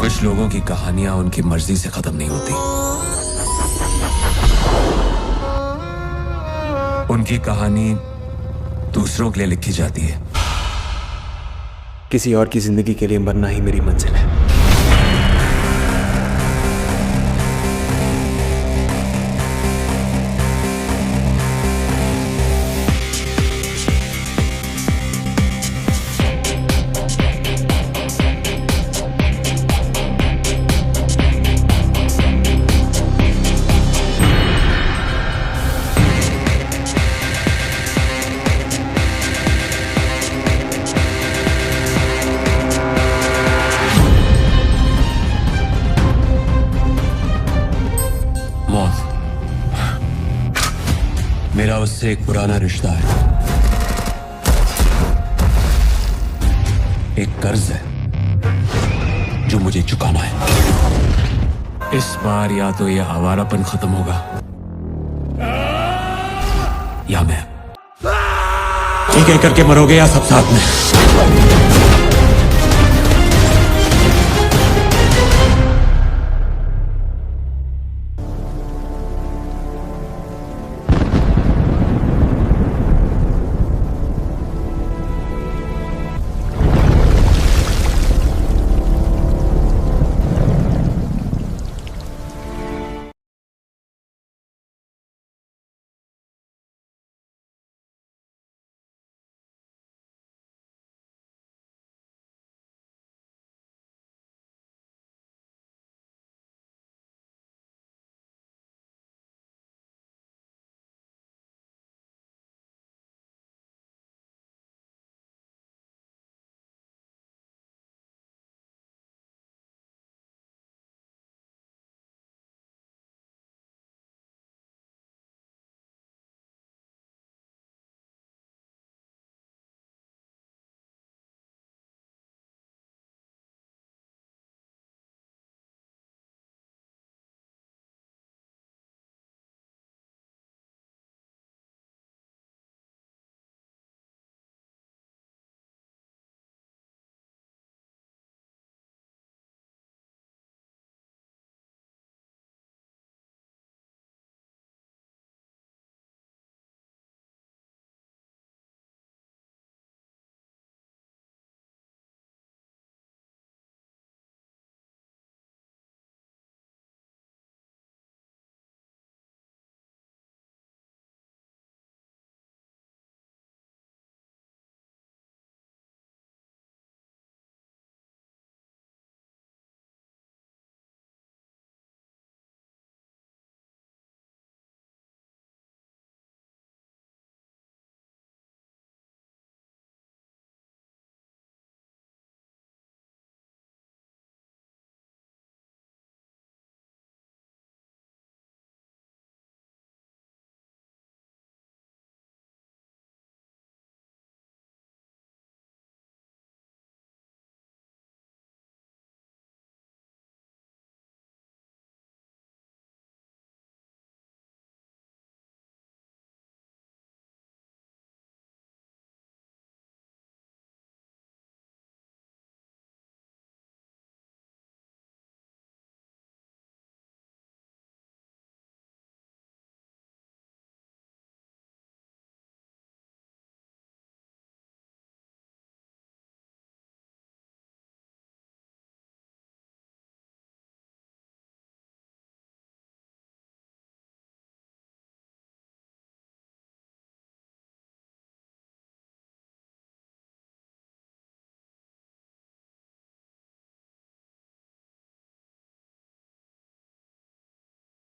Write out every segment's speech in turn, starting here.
कुछ लोगों की कहानियां उनकी मर्जी से खत्म नहीं होती। उनकी कहानी दूसरों के लिए लिखी जाती है। किसी और की जिंदगी के लिए मरना ही मेरी मंजिल है। मेरा उससे एक पुराना रिश्ता है, एक कर्ज है जो मुझे चुकाना है। इस बार या तो ये आवारापन खत्म होगा या मैं। ठीक है, करके मरोगे या सब साथ में।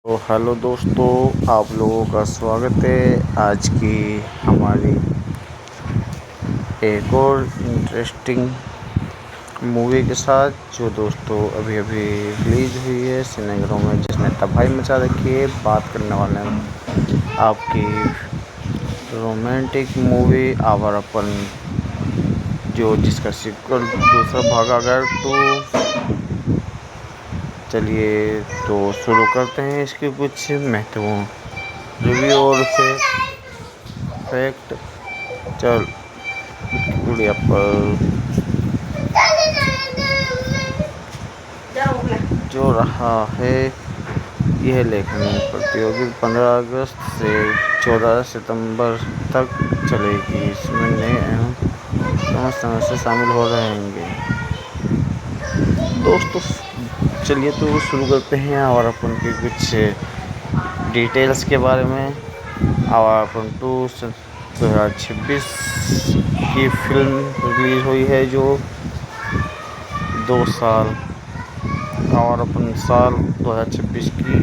तो हेलो दोस्तों, आप लोगों का स्वागत है आज की हमारी एक और इंटरेस्टिंग मूवी के साथ, जो दोस्तों अभी अभी रिलीज हुई है सिनेघरों में, जिसने तबाही मचा रखी है। बात करने वाले हैं आपकी रोमांटिक मूवी आवारापन, जो जिसका सीक्वल दूसरा भाग आ गया। तो चलिए तो शुरू करते हैं इसके कुछ महत्वपूर्ण रिव्यू और फैक्ट। चल वीडियो पर जो रहा है यह लेखन प्रतियोगिता 15 अगस्त से 14 सितंबर तक चलेगी। इसमें नए एवं सदस्य शामिल हो रहेंगे। दोस्तों चलिए तो शुरू करते हैं और अपन के कुछ डिटेल्स के बारे में। और अपन 2026 की फिल्म रिलीज हुई है जो 2 साल और अपन साल 2026 की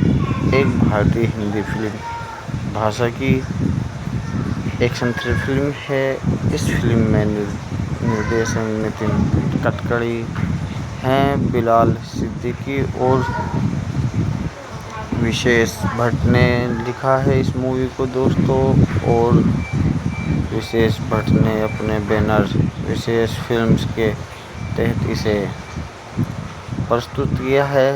एक भारतीय हिंदी फिल्म भाषा की एक्शन थ्रिलर फिल्म है। इस फिल्म में निर्देशक नितिन गडकरी हैं, बिलाल सिद्दीकी और विशेष भट्ट ने लिखा है इस मूवी को दोस्तों। और विशेष भट्ट ने अपने बैनर विशेष फिल्म्स के तहत इसे प्रस्तुत किया है,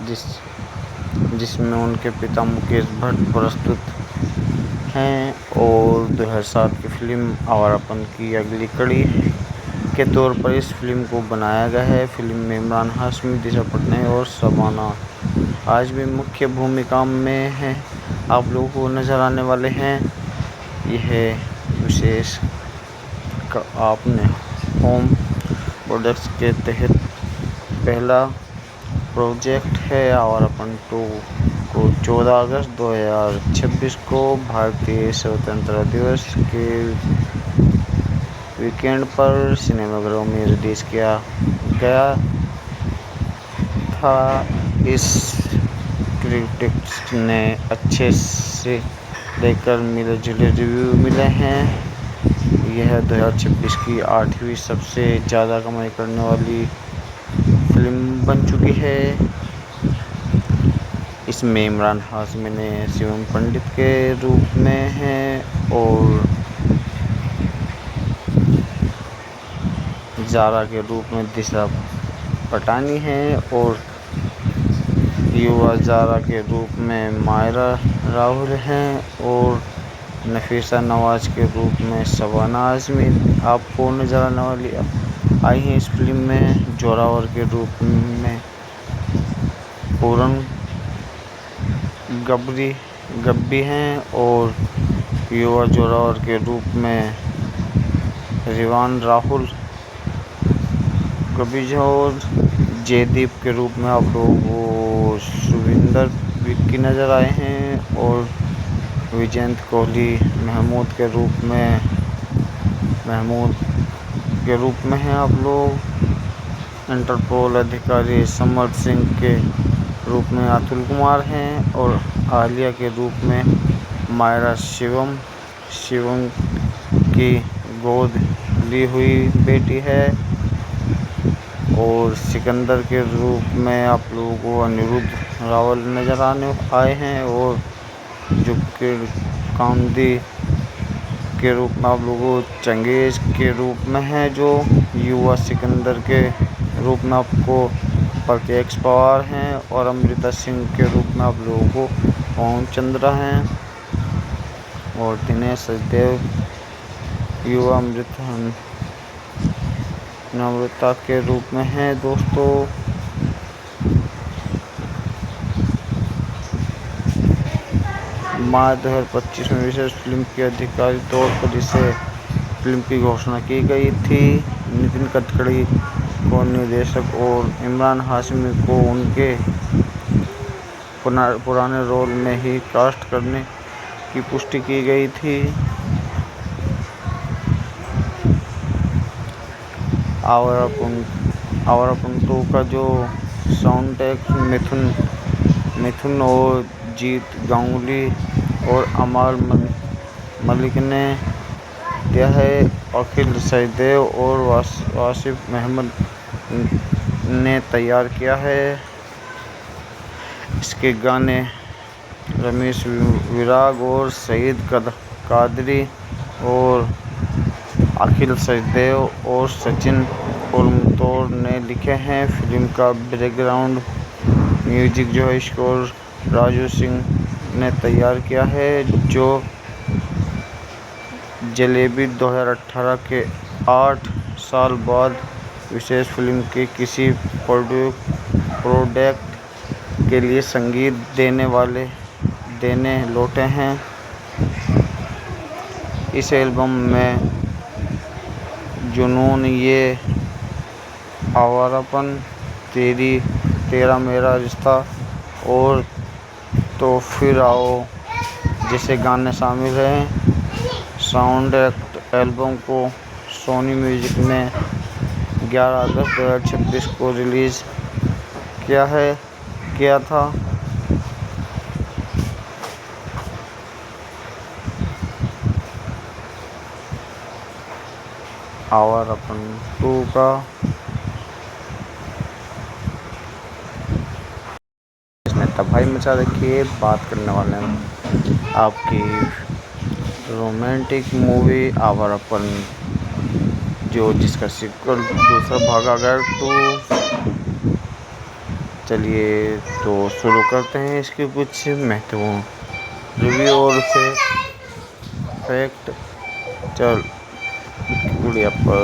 जिसमें उनके पिता मुकेश भट्ट प्रस्तुत हैं। और 2007 की फिल्म आवारापन की अगली कड़ी के तौर पर इस फिल्म को बनाया गया है। फिल्म में इमरान हाशमी, दिशा पटनायक और शबाना आजमी मुख्य भूमिका में हैं। आप लोगों को नज़र आने वाले हैं। यह विशेष आपने होम प्रोडक्ट्स के तहत पहला प्रोजेक्ट है। आवारापन 2 को 14 अगस्त 2026 को भारतीय स्वतंत्रता दिवस के वीकेंड पर सिनेमाघरों में रिलीज किया गया था। इस क्रिटिक्स ने अच्छे से लेकर मिले जुले रिव्यू मिले हैं। यह 2026 की 8वीं सबसे ज़्यादा कमाई करने वाली फिल्म बन चुकी है। इसमें इमरान हाशमी ने शिवम पंडित के रूप में हैं और जारा के रूप में दिशा पटानी हैं और युवा जारा के रूप में मायरा राहुल हैं और नफीसा नवाज के रूप में शबाना आजमी आपको नजर आने वाली आई हैं। इस फिल्म में जोरावर के रूप में पूरन गब्बी हैं और युवा जोरावर के रूप में रिवान राहुल गब्बी और जयदीप के रूप में आप लोगों को सुविंदर विक्की नज़र आए हैं और विजयंत कोहली महमूद के रूप में हैं। आप लोग इंटरपोल अधिकारी समर सिंह के रूप में अतुल कुमार हैं और आलिया के रूप में मायरा शिवम की गोद ली हुई बेटी है और सिकंदर के रूप में आप लोगों को अनिरुद्ध रावल नज़र आए हैं और जुकिर कांदी के रूप में आप लोगों को चंगेज के रूप में है जो युवा सिकंदर के रूप में आपको प्रत्यक्ष पवार हैं और अमृता सिंह के रूप में आप लोगों को ओम चंद्रा हैं और दिनेश सचदेव युवा नम्रता के रूप में हैं। दोस्तों मार्च 2025 में विशेष फिल्म की आधिकारिक तौर पर इसे फिल्म की घोषणा की गई थी। नितिन गडकरी को निर्देशक और इमरान हाशमी को उनके पुराने रोल में ही कास्ट करने की पुष्टि की गई थी। आवारापन 2 का जो साउंड ट्रैक मिथुन और जीत गांगुली और अमाल मलिक ने दिया है। अखिल सचदेव और वासिफ अहमद ने तैयार किया है। इसके गाने रमेश विराग और सईद कादरी और अखिल सचदेव और सचिन कोलमतौर ने लिखे हैं। फिल्म का बैकग्राउंड म्यूजिक जो है स्कोर राजू सिंह ने तैयार किया है जो जलेबी 2018 के 8 साल बाद विशेष फिल्म के किसी प्रोडक्ट के लिए संगीत देने लौटे हैं। इस एल्बम में जुनून, ये आवारापन, तेरा मेरा रिश्ता और तो फिर आओ जैसे गाने शामिल हैं। साउंड ट्रैक एल्बम को सोनी म्यूजिक ने 11 अगस्त 2026 को रिलीज़ किया था। आवारापन 2 का इसने तबाही मचा रखी है। बात करने वाले हैं आपकी रोमांटिक मूवी आवारापन, जिसका सीक्वल दूसरा भाग आ गया 2। चलिए तो शुरू करते हैं इसके कुछ महत्वपूर्ण रिव्यू और फैक्ट। चल गुड़िया पर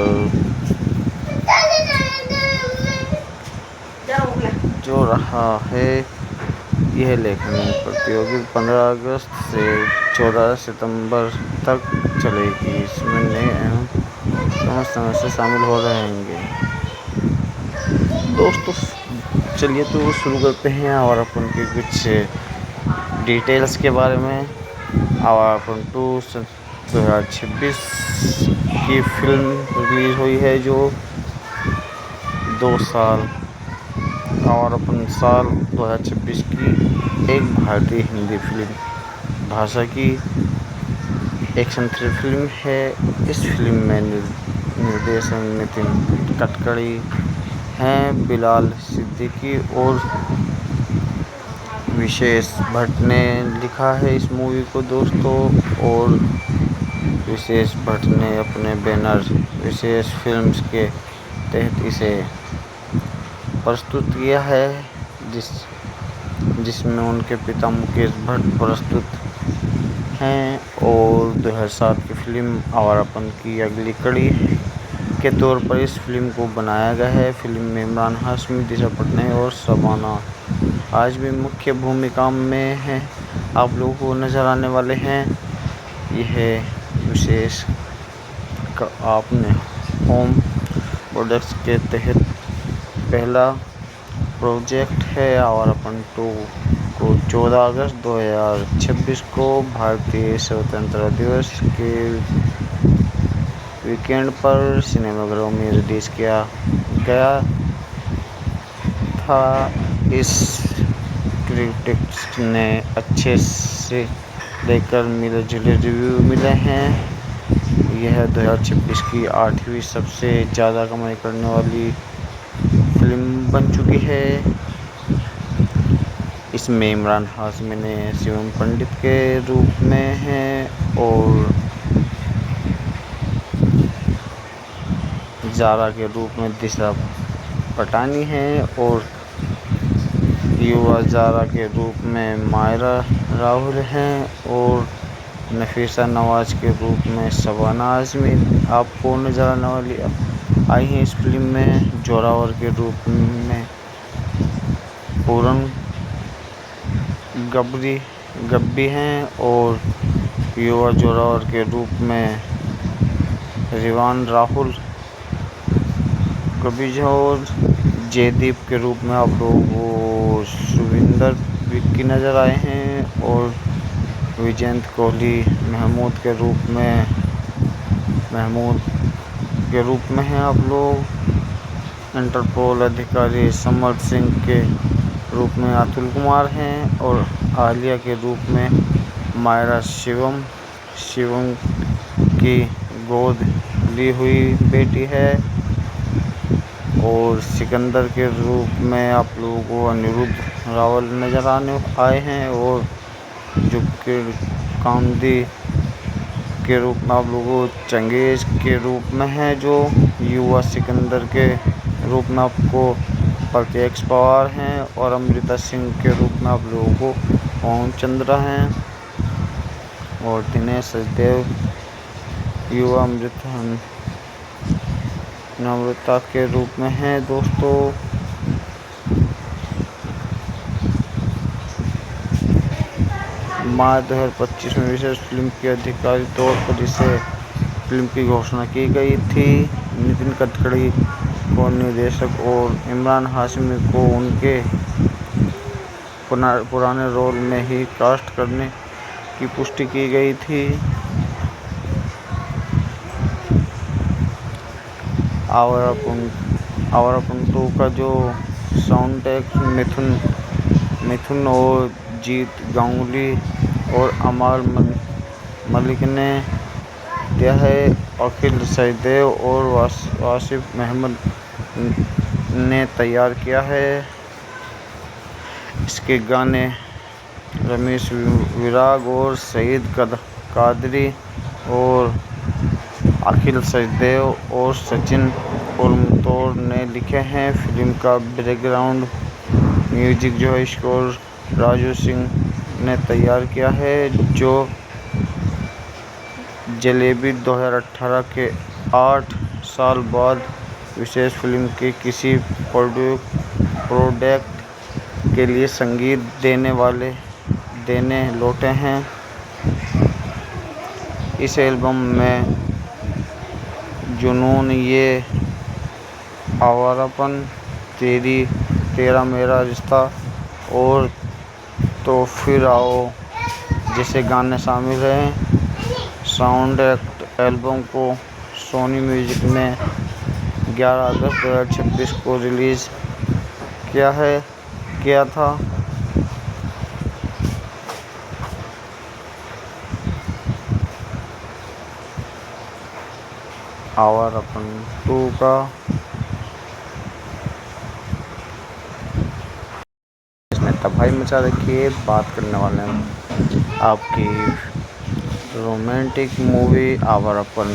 जो रहा है, यह लेखन प्रतियोगिता 15 अगस्त से 14 सितंबर तक चलेगी। इसमें नए एवं समस्या शामिल हो रहेंगे। दोस्तों चलिए तो शुरू करते हैं आवारापन के कुछ डिटेल्स के बारे में। आवारापन 2 2026 की फिल्म रिलीज हुई है, जो 2 साल आवारापन साल 2026 की एक भारतीय हिंदी फिल्म भाषा की एक्शन थ्रिलर फिल्म है। इस फिल्म में निर्देशक नितिन गडकरी हैं, बिलाल सिद्दीकी और विशेष भट्ट ने लिखा है इस मूवी को दोस्तों। और विशेष भट्ट ने अपने बैनर विशेष फिल्म्स के तहत इसे प्रस्तुत किया है, जिसमें उनके पिता मुकेश भट्ट प्रस्तुत हैं और 2007 की फिल्म आवारापन की अगली कड़ी के तौर पर इस फिल्म को बनाया गया है। फिल्म में इमरान हाशमी, दिशा पटनायक और शबाना आजमी मुख्य भूमिका में हैं। आप लोगों को नज़र आने वाले हैं। यह विशेष आपने होम प्रोडक्ट्स के तहत पहला प्रोजेक्ट है। आवारापन 2 को 14 अगस्त 2026 को भारतीय स्वतंत्रता दिवस के वीकेंड पर सिनेमाघरों में रिलीज किया गया था। इस क्रिटिक्स ने अच्छे से लेकर मिले जुले रिव्यू मिले हैं। यह 2026 की 8वीं सबसे ज़्यादा कमाई करने वाली फिल्म बन चुकी है। इसमें इमरान हाशमी ने शिवम पंडित के रूप में हैं और जारा के रूप में दिशा पटानी हैं और युवा जारा के रूप में मायरा राहुल हैं और नफीसा नवाज के रूप में शबाना आजमी आपको नजर आने वाली आई हैं इस फिल्म में। जोरावर के रूप में पूरन गब्बी हैं और युवा जोरावर के रूप में रिवान राहुल कबीज और जयदीप के रूप में आप लोगों को सुविंदर विक्की नज़र आए हैं और विजयंत कोहली महमूद के रूप में हैं आप लोग। इंटरपोल अधिकारी समर सिंह के रूप में अतुल कुमार हैं और आलिया के रूप में मायरा शिवम की गोद ली हुई बेटी है और सिकंदर के रूप में आप लोगों को अनिरुद्ध रावल नज़र आए हैं और जुकिर कामदी के रूप में आप लोगों को चंगेज के रूप में है, जो युवा सिकंदर के रूप में आपको प्रत्यक्ष पवार हैं और अमृता सिंह के रूप में आप लोगों को ओम चंद्रा हैं और दिनेश सचदेव युवा अमृता के रूप में हैं दोस्तों। मार्च 2025 में विशेष फिल्म के आधिकारिक तौर पर इसे फिल्म की घोषणा की गई थी। नितिन गडकरी को निर्देशक और इमरान हाशमी को उनके पुराने रोल में ही कास्ट करने की पुष्टि की गई थी। आवारापन 2 का जो साउंड ट्रैक मिथुन और जीत गांगुली और अमाल मलिक ने दिया है। अखिल सचदेव और वासिफ अहमद ने तैयार किया है। इसके गाने रमेश विराग और सईद कादरी और अखिल सचदेव और सचिन कोलमतौर ने लिखे हैं। फिल्म का बैकग्राउंड म्यूजिक जो है स्कोर राजू सिंह ने तैयार किया है, जो जलेबी 2018 के 8 साल बाद विशेष फिल्म के किसी प्रोडक्ट के लिए संगीत देने लौटे हैं। इस एल्बम में जुनून, ये आवारापन, तेरा मेरा रिश्ता और तो फिर आओ जैसे गाने शामिल हैं। साउंड एल्बम को सोनी म्यूजिक ने 11 अगस्त 2026 को रिलीज़ किया था। आवारापन 2 का इसने तबाही मचा रखी है। बात करने वाले हैं आपकी रोमांटिक मूवी आवारापन,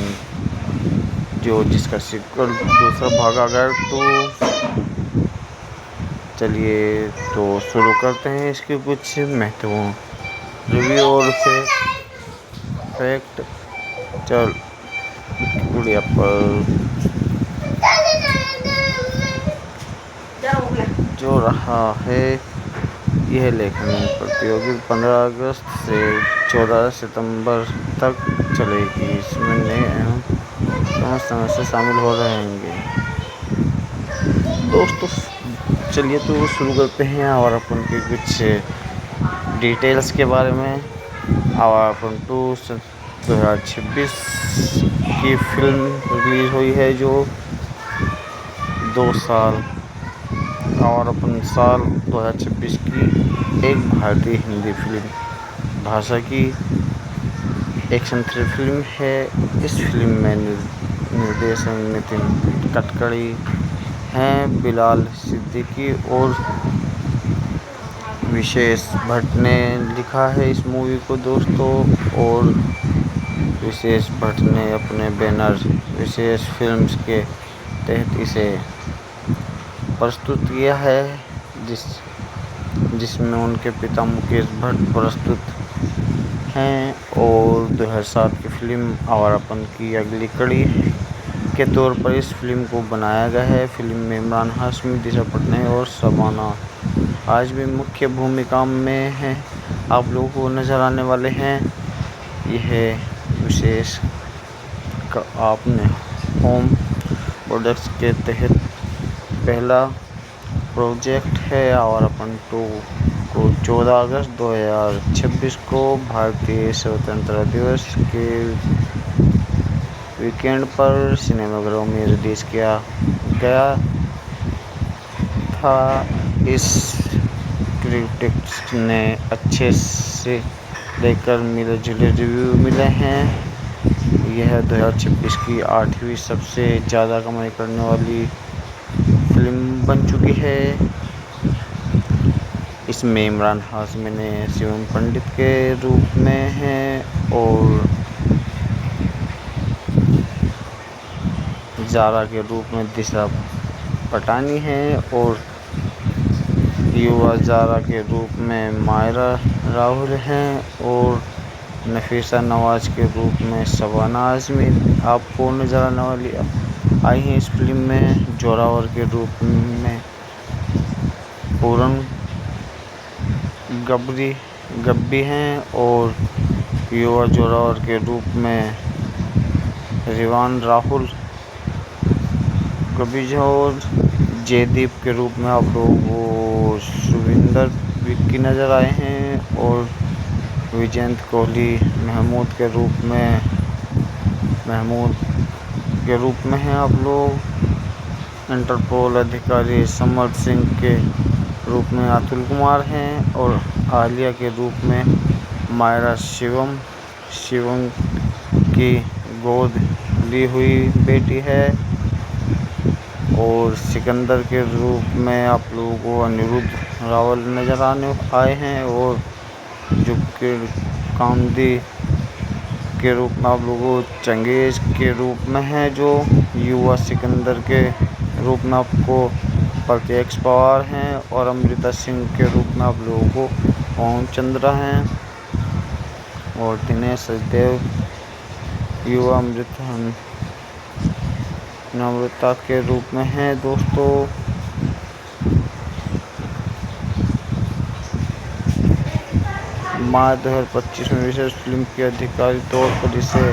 जिसका सीक्वल दूसरा भाग आ गया। तो चलिए तो शुरू करते हैं इसके कुछ महत्वपूर्ण रिव्यू और फैक्ट। चल गुड़िया पर जो रहा है यह लेखन प्रतियोगिता 15 अगस्त से 14 सितंबर तक चलेगी। इसमें नए एवं सदस्य शामिल हो रहेंगे। दोस्तों चलिए तो शुरू करते हैं आवारापन के कुछ डिटेल्स के बारे में। आवारापन 2 2026 की फिल्म रिलीज हुई है, जो 2 साल आवारापन साल 2026 की एक भारतीय हिंदी फिल्म भाषा की एक्शन थ्रिलर फिल्म है। इस फिल्म में निर्देशक नितिन गडकरी हैं। बिलाल सिद्दीकी और विशेष भट्ट ने लिखा है इस मूवी को दोस्तों। और विशेष भट्ट ने अपने बैनर विशेष फिल्म्स के तहत इसे प्रस्तुत किया है, जिसमें उनके पिता मुकेश भट्ट प्रस्तुत हैं और 2007 की फिल्म आवारापन की अगली कड़ी के तौर पर इस फिल्म को बनाया गया है। फिल्म में इमरान हाशमी, दिशा पटनायक और शबाना आजमी मुख्य भूमिका में हैं। आप लोगों को नज़र आने वाले हैं। यह विशेष आपने होम प्रोडक्ट्स के तहत पहला प्रोजेक्ट है। आवारापन 2 को 14 अगस्त 2026 को भारतीय स्वतंत्रता दिवस के वीकेंड पर सिनेमाघरों में रिलीज़ किया गया था। इस क्रिटिक्स ने अच्छे से लेकर मिले जुले रिव्यू मिले हैं। यह 2026 की 8वीं सबसे ज़्यादा कमाई करने वाली फिल्म बन चुकी है। इसमें इमरान हाशमी ने शिवम पंडित के रूप में हैं और जारा के रूप में दिशा पटानी हैं और युवा जारा के रूप में मायरा राहुल हैं और नफीसा नवाज के रूप में शबाना आजमी आपको नजर आने वाली आई हैं। इस फिल्म में जोरावर के रूप में पूरन गबरी गब्बी हैं और युवा जोरावर के रूप में रिवान राहुल, गब्बी और जयदीप के रूप में आप लोगों को सुविंदर विक्की नज़र आए हैं और विजेंद्र कोहली महमूद के रूप में हैं आप लोग। इंटरपोल अधिकारी समर सिंह के रूप में अतुल कुमार हैं और आलिया के रूप में मायरा शिवम की गोद ली हुई बेटी है और सिकंदर के रूप में आप लोगों को अनिरुद्ध रावल नज़र आए हैं और जुकिर कामदी के रूप में आप लोगों को चंगेज के रूप में है जो युवा सिकंदर के रूप में आपको प्रत्यक्ष पवार हैं और अमृता सिंह के रूप में आप लोगों को ओम चंद्रा हैं और दिनेश सचदेव युवा नम्रता के रूप में हैं दोस्तों। मार्च 2025 में विशेष फिल्म की आधिकारिक तौर पर इसे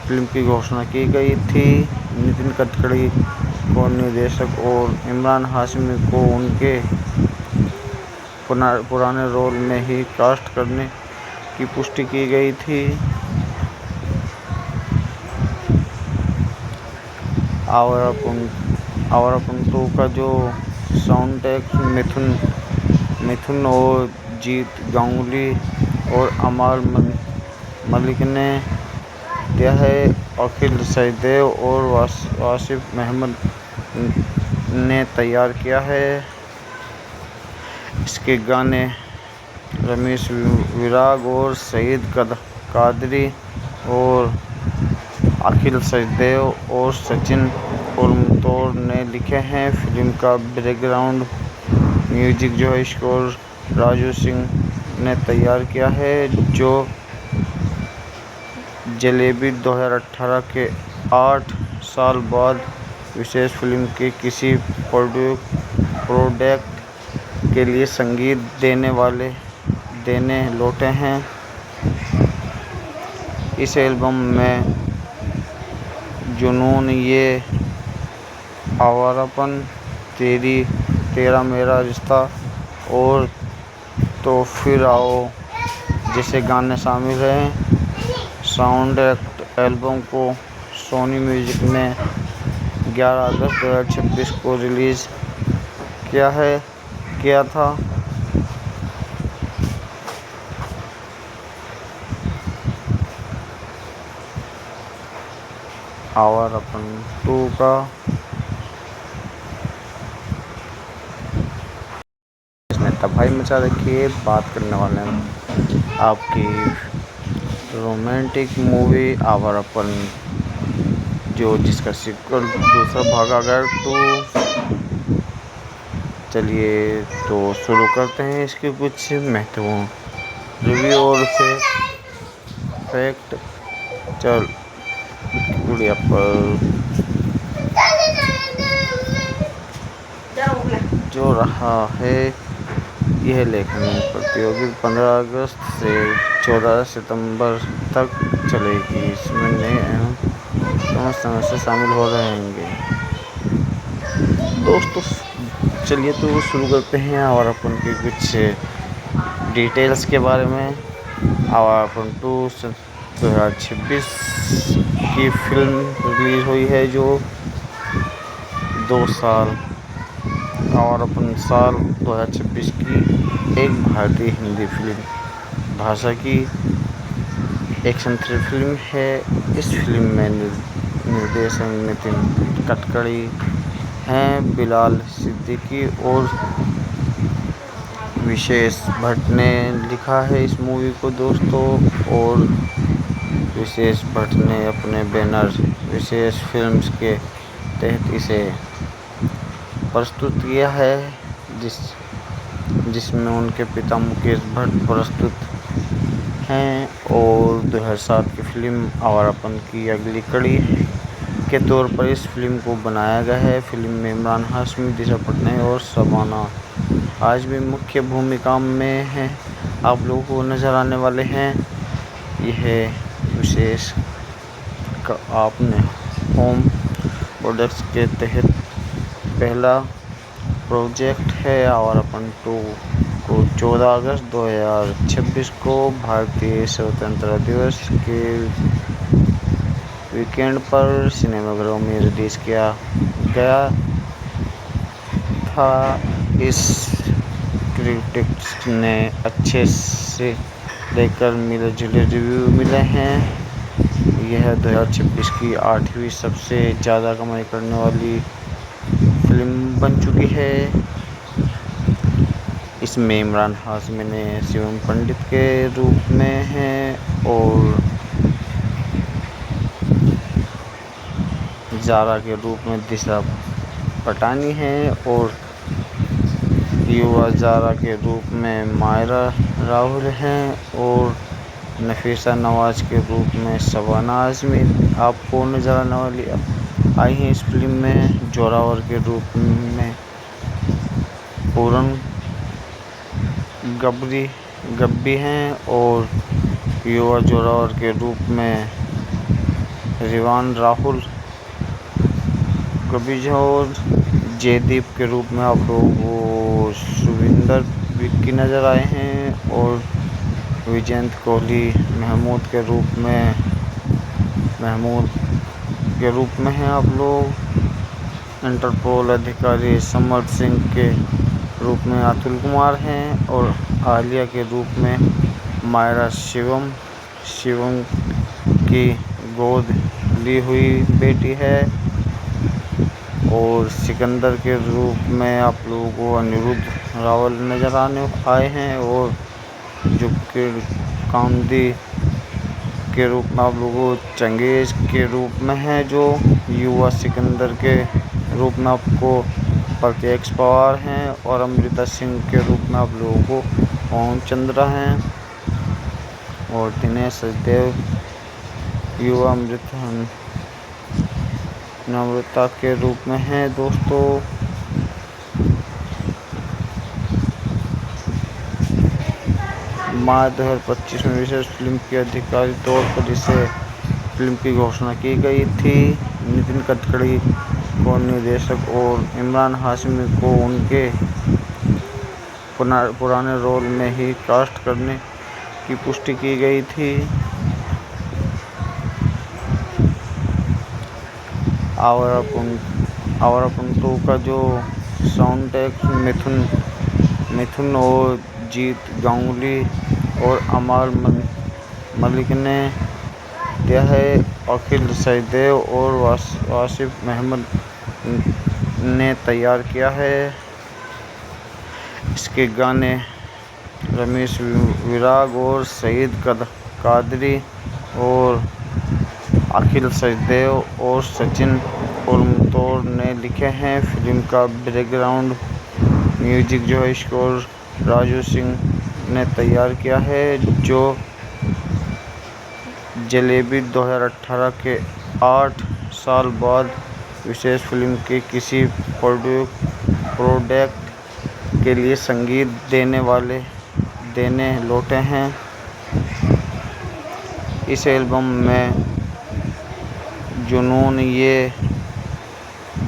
फिल्म की घोषणा की गई थी। नितिन गडकरी को निर्देशक और इमरान हाशमी को उनके पुराने रोल में ही कास्ट करने की पुष्टि की गई थी। आवारापन 2 का जो साउंड ट्रैक मिथुन और जीत गांगुली और अमाल मलिक ने दिया है। अखिल सचदेव और वासिफ अहमद ने तैयार किया है। इसके गाने रमेश विराग और सईद कादरी और अखिल सचदेव और सचिन पुरमतोड़ ने लिखे हैं। फिल्म का बैकग्राउंड म्यूजिक जो है स्कोर राजू सिंह ने तैयार किया है जो जलेबी 2018 के 8 साल बाद विशेष फिल्म के किसी प्रोडक्ट के लिए संगीत देने लौटे हैं। इस एल्बम में जुनून, ये आवारापन, तेरा मेरा रिश्ता और तो फिर आओ जैसे गाने शामिल हैं। साउंड एल्बम को सोनी म्यूजिक ने 11 अगस्त 2026 को रिलीज़ किया था। आवारापन 2 का इसने तबाही मचा रखी है। बात करने वाले हैं आपकी रोमांटिक मूवी आवारापन जिसका सीक्वल दूसरा भाग आ गया। तो चलिए तो शुरू करते हैं इसके कुछ महत्वपूर्ण रिव्यू और फैक्ट। चल गुड़िया पर जो रहा है यह लेखन प्रतियोगिता 15 अगस्त से 14 सितंबर तक चलेगी। इसमें नए एवं समस्या शामिल हो रहेंगे। दोस्तों चलिए तो शुरू करते हैं आवारापन के कुछ डिटेल्स के बारे में। आवारापन 2 2026 की फिल्म रिलीज़ हुई है जो 2 साल आवारापन साल 2026 की एक भारतीय हिंदी फिल्म भाषा की एक्शन थ्रिलर फिल्म है। इस फिल्म में निर्देशक नितिन गडकरी हैं, बिलाल सिद्दीकी और विशेष भट्ट ने लिखा है इस मूवी को दोस्तों। और विशेष भट्ट ने अपने बैनर विशेष फिल्म्स के तहत इसे प्रस्तुत किया है जिसमें उनके पिता मुकेश भट्ट प्रस्तुत हैं और 2007 की फिल्म आवारापन की अगली कड़ी के तौर पर इस फिल्म को बनाया गया है। फिल्म में इमरान हाशमी, दिशा पटनायक और शबाना आजमी मुख्य भूमिका में हैं। आप लोगों को नज़र आने वाले हैं। यह विशेष आपने होम प्रोडक्ट्स के तहत पहला प्रोजेक्ट है और अपन 2 को 14 अगस्त 2026 को भारतीय स्वतंत्रता दिवस के वीकेंड पर सिनेमाघरों में रिलीज़ किया गया था। इस क्रिटिक्स ने अच्छे से लेकर मिले जुले रिव्यू मिले हैं। यह 2026 की 8वीं सबसे ज़्यादा कमाई करने वाली फिल्म बन चुकी है। इसमें इमरान हाशमी ने शिवम पंडित के रूप में हैं और ज़ारा के रूप में दिशा पटानी हैं और युवा ज़ारा के रूप में मायरा राहुल हैं और नफीसा नवाज के रूप में शबाना आज़मी आपको नज़र आने वाली आई हैं। इस फिल्म में जोरावर के रूप में पूरन गब्बी हैं और युवा जोरावर के रूप में रिवान राहुल गब्बी और जयदीप के रूप में आप लोगों को सुविंदर विक्की नज़र आए हैं और विजयंत कोहली महमूद के रूप में हैं। आप लोग इंटरपोल अधिकारी समर सिंह के रूप में अतुल कुमार हैं और आलिया के रूप में मायरा शिवम की गोद ली हुई बेटी है और सिकंदर के रूप में आप लोगों को अनिरुद्ध रावल नज़र आए हैं और जुकिर कामदी के रूप में आप लोगों को चंगेज़ के रूप में है जो युवा सिकंदर के रूप में आपको प्रत्यक्ष पवार हैं और अमृता सिंह के रूप में आप लोगों को ओम चंद्रा हैं और दिनेश सचदेव युवा नम्रता के रूप में हैं। दोस्तों मार्च 2025 में विशेष फिल्म की आधिकारिक तौर पर इसे फिल्म की घोषणा की गई थी। नितिन गडकरी को निर्देशक और इमरान हाशमी को उनके पुराने रोल में ही कास्ट करने की पुष्टि की गई थी। आवारापन 2 का जो साउंड ट्रैक मिथुन और जीत गांगुली और अमाल मलिक ने दिया है। अखिल सचदेव और वासिफ अहमद ने तैयार किया है। इसके गाने रमेश विराग और सईद कादरी और अखिल सचदेव और सचिन पुरमतोड़ ने लिखे हैं। फिल्म का बैकग्राउंड म्यूजिक जो है स्कोर राजू सिंह ने तैयार किया है जो जलेबी 2018 के 8 साल बाद विशेष फिल्म के किसी प्रोडक्ट के लिए संगीत देने लौटे हैं। इस एल्बम में जुनून, ये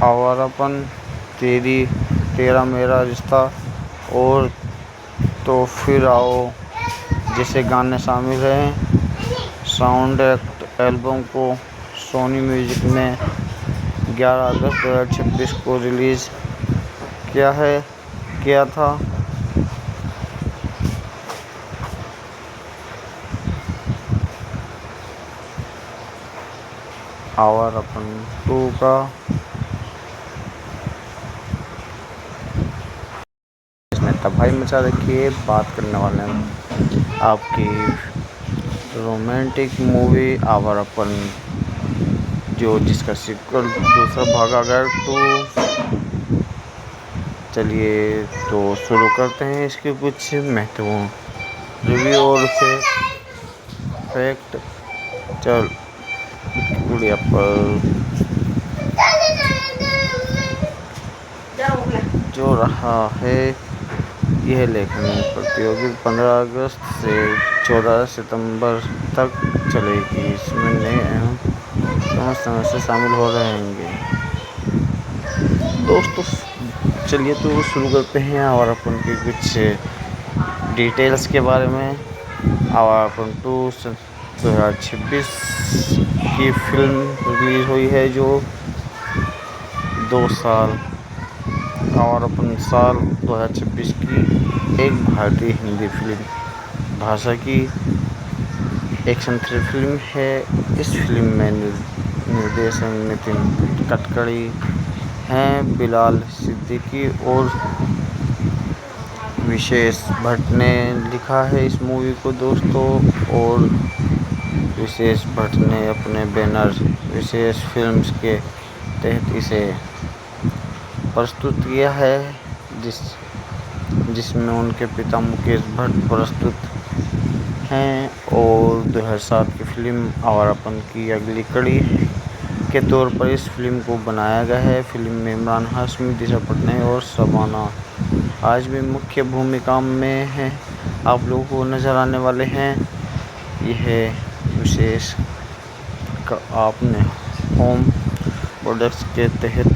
आवारापन, तेरा मेरा रिश्ता और तो फिर आओ जैसे गाने शामिल हैं। साउंड एल्बम को सोनी म्यूजिक ने 11 अगस्त 2026 को रिलीज़ किया था। आवारापन 2 का इसने तबाही मचा रखी है। बात करने वाले हैं आपकी रोमांटिक मूवी आवारापन जो जिसका सीक्वल दूसरा भाग आ गया। तो चलिए तो शुरू करते हैं इसके कुछ महत्वपूर्ण रिव्यू और फैक्ट। चल गुड़िया पर जो रहा है यह लेखन प्रतियोगिता 15 अगस्त से 14 सितंबर तक चलेगी। इसमें नए एवं सदस्य शामिल हो रहेंगे। दोस्तों चलिए तो शुरू करते हैं और अपन के कुछ डिटेल्स के बारे में। आवारापन 2 2026 की फिल्म रिलीज हुई है, जो 2 साल आवारापन साल 2026 की एक भारतीय हिंदी फिल्म भाषा की एक्शन थ्रिलर फिल्म है। इस फिल्म में निर्देशक नितिन गडकरी हैं, बिलाल सिद्दीकी और विशेष भट्ट ने लिखा है इस मूवी को दोस्तों। और विशेष भट्ट ने अपने बैनर विशेष फिल्म्स के तहत इसे प्रस्तुत किया है, जिसमें उनके पिता मुकेश भट्ट प्रस्तुत हैं और 2007 की फिल्म आवारापन की अगली कड़ी के तौर पर इस फिल्म को बनाया गया है। फिल्म में इमरान हाशमी, दिशा पटनायक और शबाना आजमी मुख्य भूमिका में हैं। आप लोगों को नज़र आने वाले हैं। यह विशेष आपने होम प्रोडक्ट्स के तहत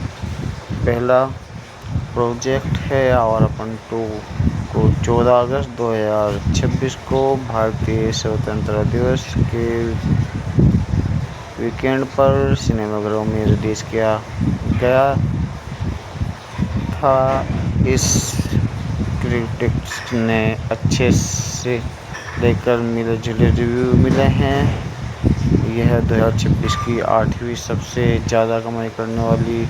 पहला प्रोजेक्ट है। आवारापन 2 को 14 अगस्त 2026 को भारतीय स्वतंत्रता दिवस के वीकेंड पर सिनेमाघरों में रिलीज किया गया था। इस क्रिटिक्स ने अच्छे से लेकर मिले जुले रिव्यू मिले हैं। यह 2026 की 8वीं सबसे ज़्यादा कमाई करने वाली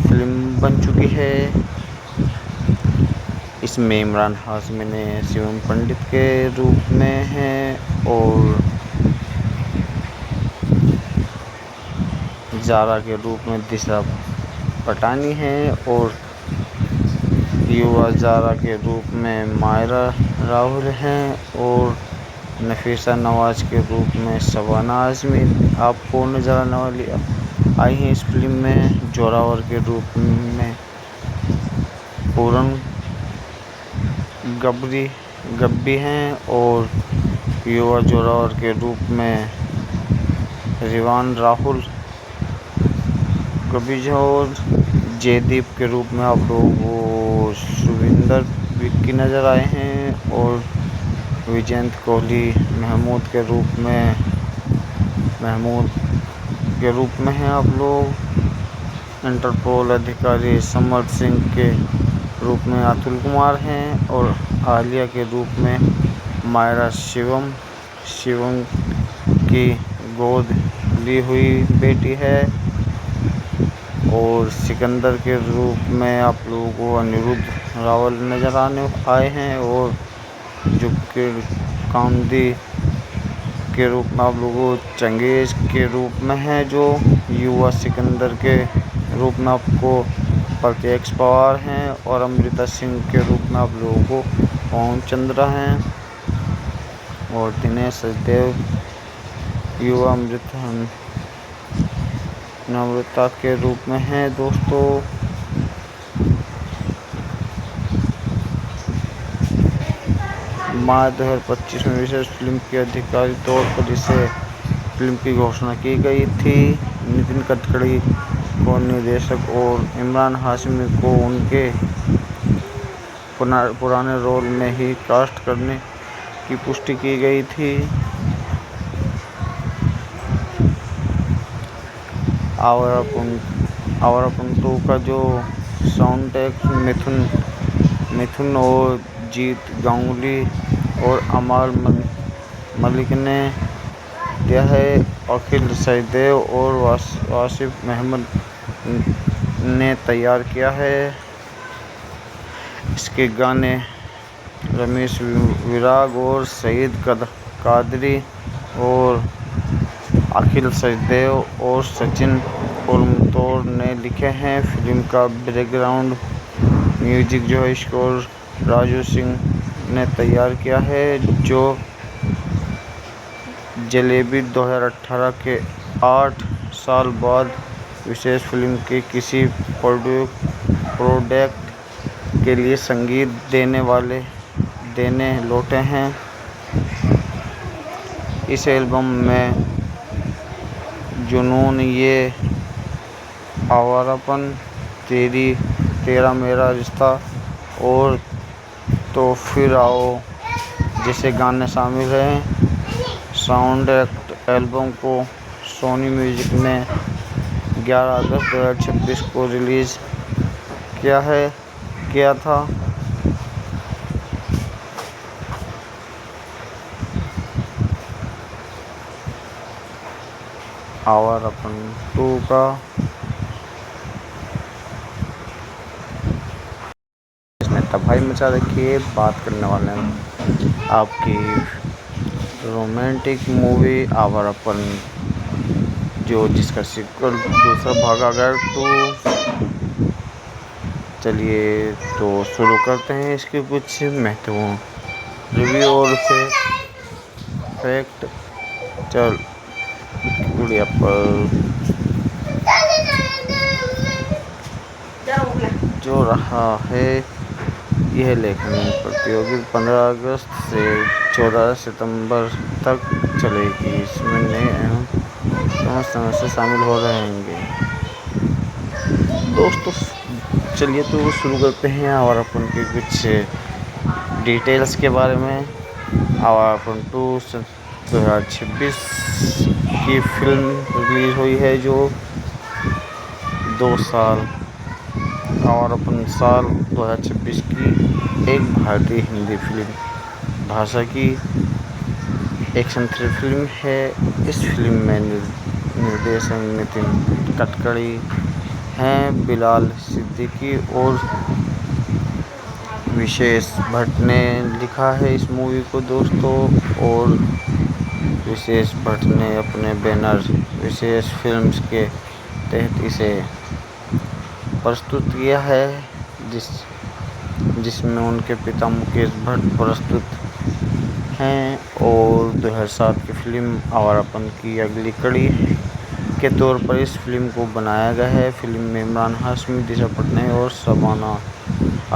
फिल्म बन चुकी है। इसमें इमरान हाशमी ने शिवम पंडित के रूप में हैं और ज़ारा के रूप में दिशा पटानी हैं और युवा ज़ारा के रूप में मायरा राहुल हैं और नफीसा नवाज के रूप में शबाना आजमी आपको नज़र आने वाली आई हैं इस फिल्म में। जोरावर के रूप में पूरन गब्बी हैं और युवा जोरावर के रूप में रिवान राहुल गब्बी और जयदीप के रूप में आप लोगों को सुविंदर विक्की नज़र आए हैं और विजयंत कोहली महमूद के रूप में हैं आप लोग। इंटरपोल अधिकारी समर सिंह के रूप में अतुल कुमार हैं और आलिया के रूप में मायरा शिवम की गोद ली हुई बेटी है और सिकंदर के रूप में आप लोगों को अनिरुद्ध रावल नज़र आए हैं और जुकिर कामदी के रूप में आप लोगों को चंगेज के रूप में है, जो युवा सिकंदर के रूप में आपको प्रत्यक्ष पवार हैं और अमृता सिंह के रूप में आप लोगों को पवन चंद्रा हैं और दिनेश सचदेव युवा नम्रता के रूप में हैं दोस्तों। मार्च 2025 में विशेष फिल्म के आधिकारिक तौर पर इसे फिल्म की घोषणा की गई थी। नितिन गडकरी को निर्देशक और इमरान हाशमी को उनके पुराने रोल में ही कास्ट करने की पुष्टि की गई थी। आवारापन 2 का जो साउंड ट्रैक मिथुन और जीत गांगुली और अमाल मलिक ने दिया है। अखिल सचदेव और वासिफ अहमद ने तैयार किया है। इसके गाने रमेश विराग और सईद कादरी और अखिल सचदेव और सचिन पुरमतोड़ ने लिखे हैं। फिल्म का बैकग्राउंड म्यूजिक जो है स्कोर राजू सिंह ने तैयार किया है, जो जलेबी 2018 के 8 साल बाद विशेष फिल्म के किसी प्रोडक्ट के लिए संगीत देने लौटे हैं। इस एल्बम में जुनून, ये आवारापन, तेरा मेरा रिश्ता और तो फिर आओ जैसे गाने शामिल हैं। साउंड ट्रैक एल्बम को सोनी म्यूजिक ने 11 अगस्त 2026 को रिलीज़ किया था। आवारापन 2 का इसने तबाही मचा रखी है। बात करने वाले हैं आपकी रोमांटिक मूवी आवारापन, जिसका सीक्वल दूसरा भाग आ गया 2। चलिए तो शुरू करते हैं इसके कुछ महत्वपूर्ण रिव्यू और फैक्ट। गुड़िया पर जो रहा है, यह लेखन प्रतियोगिता 15 अगस्त से 14 सितंबर तक चलेगी। इसमें नए एवं सदस्य शामिल हो रहेंगे। दोस्तों चलिए तो शुरू करते हैं आवारापन के कुछ डिटेल्स के बारे में। आवारापन 2 2026 की फिल्म रिलीज़ हुई है, जो 2 साल आवारापन साल 2026 की एक भारतीय हिंदी फिल्म भाषा की एक्शन थ्रिलर फिल्म है। इस फिल्म में निर्देशक नितिन गडकरी हैं, बिलाल सिद्दीकी और विशेष भट्ट ने लिखा है इस मूवी को दोस्तों। और विशेष भट्ट ने अपने बैनर विशेष फिल्म्स के तहत इसे प्रस्तुत किया है, जिसमें उनके पिता मुकेश भट्ट प्रस्तुत हैं और 2007 की फिल्म आवारापन की अगली कड़ी के तौर पर इस फिल्म को बनाया गया है। फिल्म में इमरान हाशमी, दिशा पटनायक और शबाना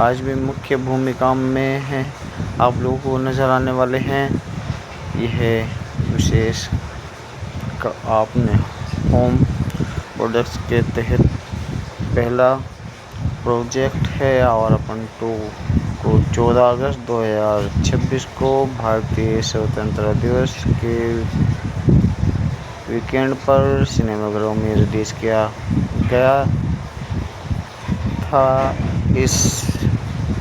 आजमी मुख्य भूमिका में हैं। आप लोगों को नज़र आने वाले हैं। यह विशेष आपने होम प्रोडक्ट्स के तहत पहला प्रोजेक्ट है। आवारापन 2 को 14 अगस्त 2026 को भारतीय स्वतंत्रता दिवस के वीकेंड पर सिनेमाघरों में रिलीज किया गया था। इस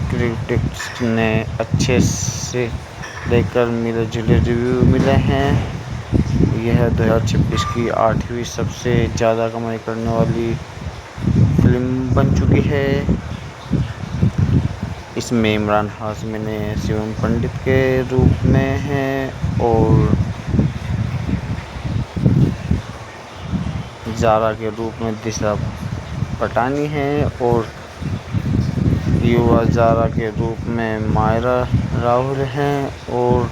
क्रिटिक्स ने अच्छे से लेकर मिले जुले रिव्यू मिले हैं। यह 2026 की 8वीं सबसे ज़्यादा कमाई करने वाली फिल्म बन चुकी है। इसमें इमरान हाशमी ने शिवम पंडित के रूप में हैं और जारा के रूप में दिशा पटानी हैं और युवा जारा के रूप में मायरा राहुल हैं और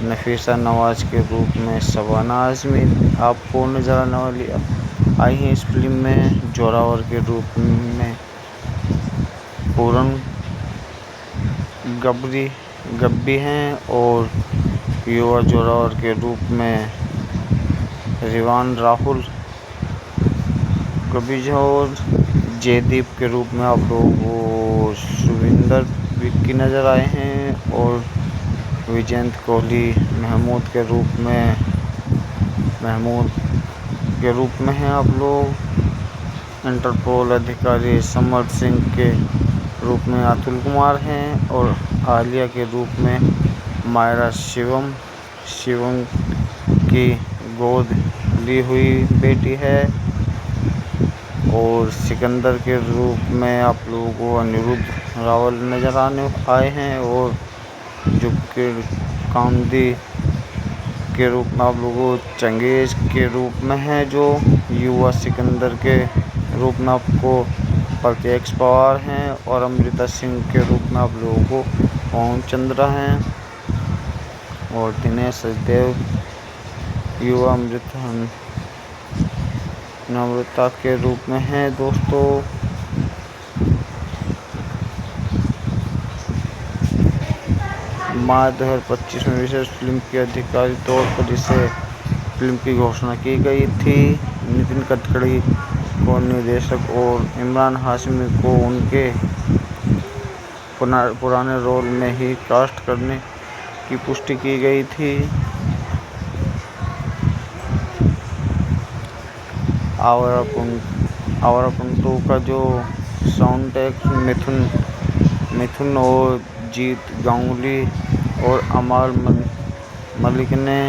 नफीसा नवाज के रूप में शबाना आजमी आपको नजर आने वाली आई हैं इस फिल्म में। जोरावर के रूप में पूरन गब्बी हैं और युवा जोरावर के रूप में रिवान राहुल गब्बी और जयदीप के रूप में आप लोगों को सुविंदर विक्की नज़र आए हैं और विजयंत कोहली महमूद के रूप में हैं आप लोग। इंटरपोल अधिकारी समर सिंह के रूप में अतुल कुमार हैं और आलिया के रूप में मायरा शिवम की गोद ली हुई बेटी है और सिकंदर के रूप में आप लोगों को अनिरुद्ध रावल नज़र आए हैं और जुकिर कामदी के रूप में आप लोगों को चंगेज के रूप में है, जो युवा सिकंदर के रूप में आपको प्रत्यक्ष पवार हैं और अमृता सिंह के रूप में आप लोगों को ओम चंद्रा हैं और दिनेश सचदेव युवा नम्रता के रूप में हैं दोस्तों। मार्च 2025 में विशेष फिल्म के आधिकारिक तौर पर इसे फिल्म की घोषणा की गई थी। नितिन गडकरी को निर्देशक और इमरान हाशमी को उनके पुराने रोल में ही कास्ट करने की पुष्टि की गई थी। आवारापन 2 का जो साउंड ट्रैक मिथुन और जीत गांगुली और अमाल मलिक ने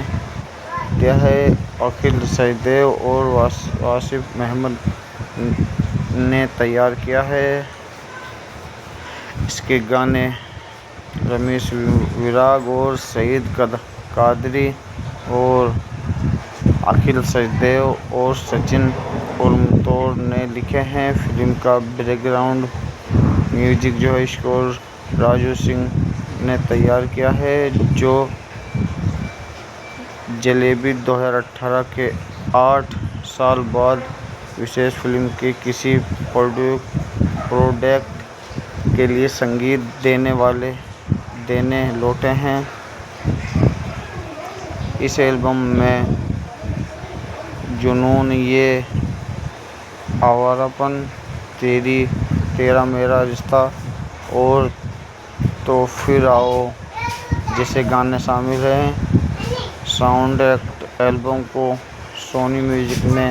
दिया है। अखिल सचदेव और वासिफ अहमद ने तैयार किया है। इसके गाने रमेश विराग और सईद कादरी और अखिल सचदेव और सचिन पुरमतोड़ ने लिखे हैं। फिल्म का बैकग्राउंड म्यूजिक जो है स्कोर राजू सिंह ने तैयार किया है, जो जलेबी 2018 के 8 साल बाद विशेष फिल्म के किसी प्रोडक्ट के लिए संगीत देने लौटे हैं। इस एल्बम में जुनून, ये आवारापन, तेरा मेरा रिश्ता और तो फिर आओ जैसे गाने शामिल हैं। साउंड एल्बम को सोनी म्यूजिक ने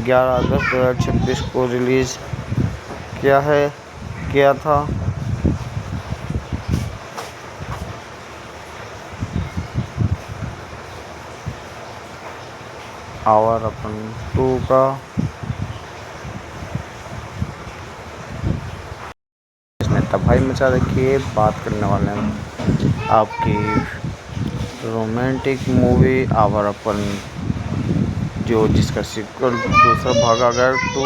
11 अगस्त 2026 को रिलीज़ किया था। आवारापन 2 का इसने तबाही मचा रखी है। बात करने वाले हैं आपकी रोमांटिक मूवी आवारापन, जिसका सीक्वल दूसरा भाग आ गया। तो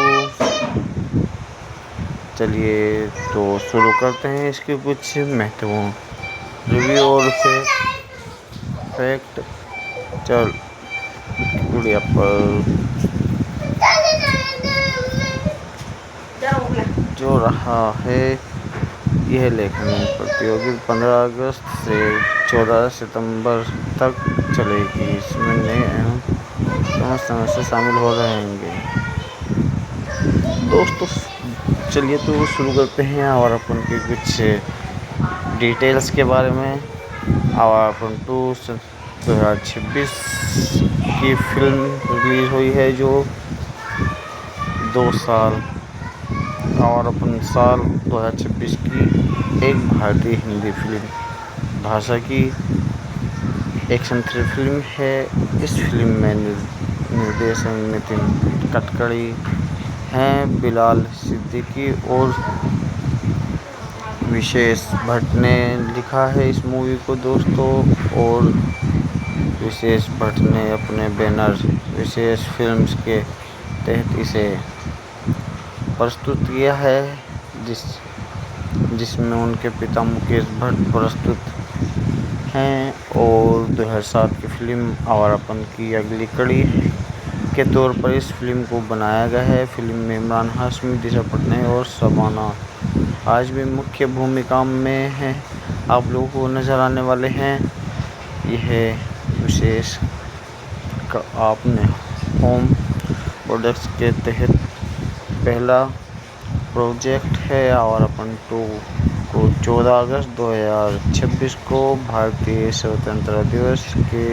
चलिए तो शुरू करते हैं इसके कुछ महत्वपूर्ण रिव्यू और फैक्ट। चल गुड़िया पर जो रहा है, यह लेखन प्रतियोगिता 15 अगस्त से 14 सितंबर तक चलेगी। इसमें नए एवं समस्या शामिल हो रहेंगे। दोस्तों चलिए तो शुरू करते हैं आवारापन के कुछ डिटेल्स के बारे में। आवारापन 2 2026 की फिल्म रिलीज़ हुई है, जो 2 साल आवारापन साल 2026 की एक भारतीय हिंदी फिल्म भाषा की एक्शन थ्रिलर फिल्म है। इस फिल्म में निर्देशक नितिन गडकरी हैं। बिलाल सिद्दीकी और विशेष भट्ट ने लिखा है इस मूवी को दोस्तों। और विशेष भट्ट ने अपने बैनर विशेष फिल्म्स के तहत इसे प्रस्तुत किया है, जिसमें उनके पिता मुकेश भट्ट प्रस्तुत हैं और 2007 की फिल्म आवारापन की अगली कड़ी के तौर पर इस फिल्म को बनाया गया है। फिल्म में इमरान हाशमी, दिशा पटनायक और शबाना आजमी मुख्य भूमिका में हैं। आप लोगों को नज़र आने वाले हैं। यह विशेष आपने होम प्रोडक्ट्स के तहत पहला प्रोजेक्ट है। आवारापन 2 को 14 अगस्त 2026 को भारतीय स्वतंत्रता दिवस के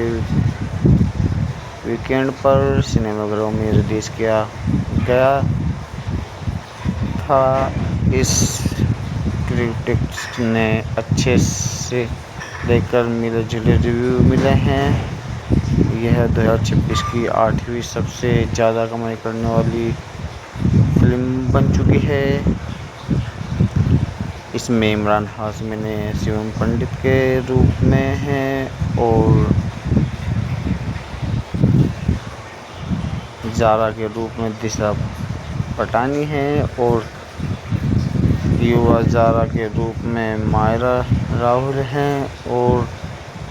वीकेंड पर सिनेमाघरों में रिलीज किया गया था। इस क्रिटिक्स ने अच्छे से लेकर मिले जुले रिव्यू मिले हैं। यह 2026 की 8वीं सबसे ज़्यादा कमाई करने वाली फिल्म बन चुकी है। इसमें इमरान हाशमी ने शिवम पंडित के रूप में हैं और जारा के रूप में दिशा पटानी हैं और युवा जारा के रूप में मायरा राहुल हैं और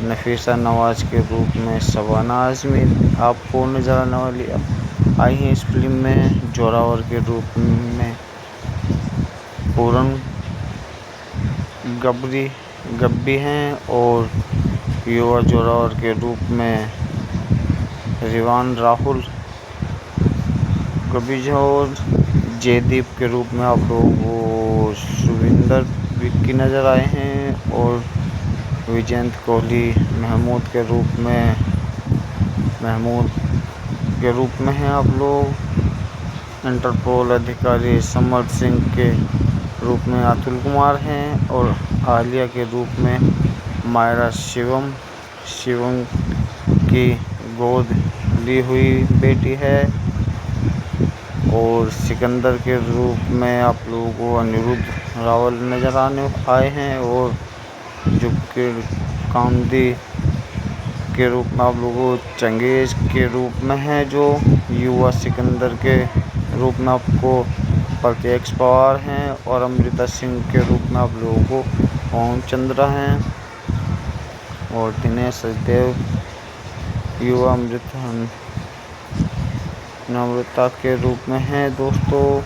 नफीसा नवाज के रूप में शबाना आजमी आपको नजर आने वाली आई हैं। इस फिल्म में जोरावर के रूप में पूरन गबरी गब्बी हैं और युवा जोरावर के रूप में रिवान राहुल, गब्बी और जयदीप के रूप में आप लोगों को सुविंदर विक्की नज़र आए हैं और विजेंद्र कोहली महमूद के रूप में हैं आप लोग। इंटरपोल अधिकारी समर सिंह के रूप में अतुल कुमार हैं और आलिया के रूप में मायरा शिवम की गोद ली हुई बेटी है और सिकंदर के रूप में आप लोगों को अनिरुद्ध रावल नज़र आए हैं और जो कि कामदी के रूप में आप लोगों को चंगेज के रूप में है, जो युवा सिकंदर के रूप में आपको प्रत्यक्ष पवार हैं और अमृता सिंह के रूप में आप लोगों को ओम चंद्रा हैं और दिनेश सचदेव युवा नम्रता के रूप में हैं दोस्तों।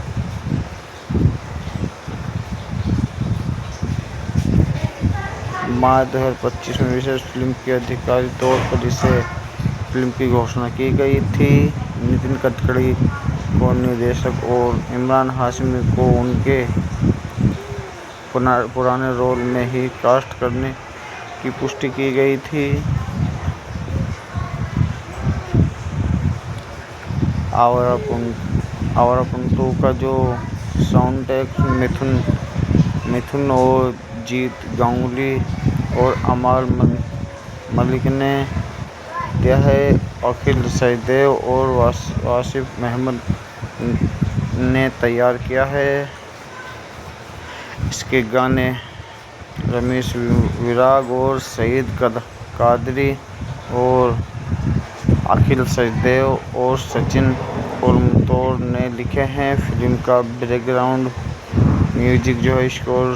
मार्च 2025 में विशेष फिल्म की आधिकारिक तौर पर इसे फिल्म की घोषणा की गई थी। नितिन गडकरी को निर्देशक और इमरान हाशमी को उनके पुराने रोल में ही कास्ट करने की पुष्टि की गई थी। आवारापन 2 का जो साउंड ट्रैक मिथुन और जीत गांगुली और अमाल मलिक ने दिया है। अखिल सचदेव और वासिफ अहमद ने तैयार किया है। इसके गाने रमेश विराग और सईद कादरी और अखिल सचदेव और सचिन कोलमतौर ने लिखे हैं। फिल्म का बैकग्राउंड म्यूजिक जो है स्कोर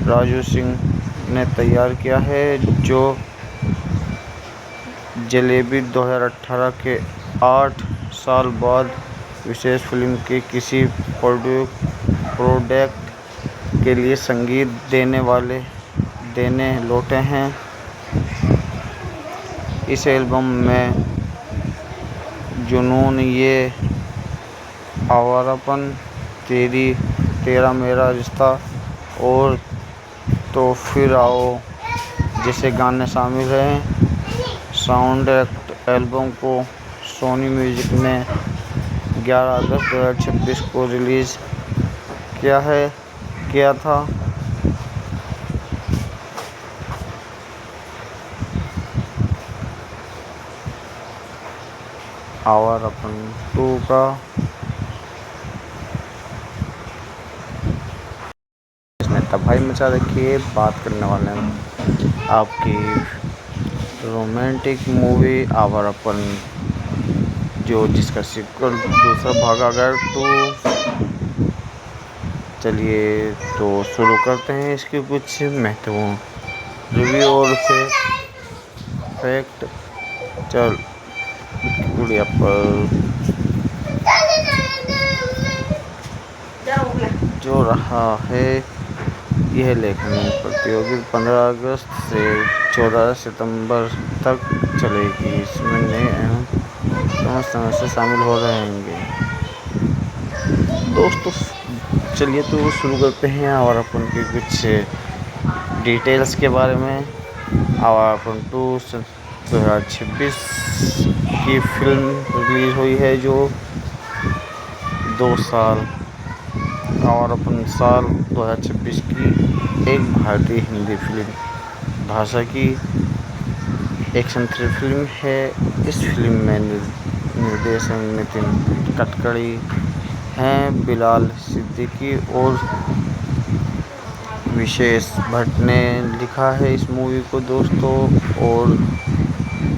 राजू सिंह ने तैयार किया है, जो जलेबी 2018 के 8 साल बाद विशेष फिल्म के किसी प्रोडक्ट के लिए संगीत देने लौटे हैं। इस एल्बम में जुनून, ये आवारापन, तेरा मेरा रिश्ता और तो फिर आओ जैसे गाने शामिल हैं। साउंड एल्बम को सोनी म्यूजिक ने 11 अगस्त 2026 को रिलीज़ किया था। आवारापन 2 का इसने तबाही मचा रखी है। बात करने वाले हैं आपकी रोमांटिक मूवी आवारापन, जिसका सीक्वल दूसरा भाग आ गया 2। चलिए तो शुरू करते हैं इसके कुछ महत्वपूर्ण रिव्यू और फैक्ट। चल गुड़िया पर जो रहा है, यह लेखन प्रतियोगिता 15 अगस्त से 14 सितंबर तक चलेगी। इसमें नए एवं समस्या शामिल हो रहेंगे। दोस्तों चलिए तो शुरू करते हैं आवारापन के कुछ डिटेल्स के बारे में। आवारापन 2 2026 की फिल्म रिलीज़ हुई है, जो 2 साल आवारापन साल 2026 की एक भारतीय हिंदी फिल्म भाषा की एक्शन थ्रिलर फिल्म है। इस फिल्म में निर्देशक नितिन गडकरी हैं, बिलाल सिद्दीकी और विशेष भट्ट ने लिखा है इस मूवी को दोस्तों। और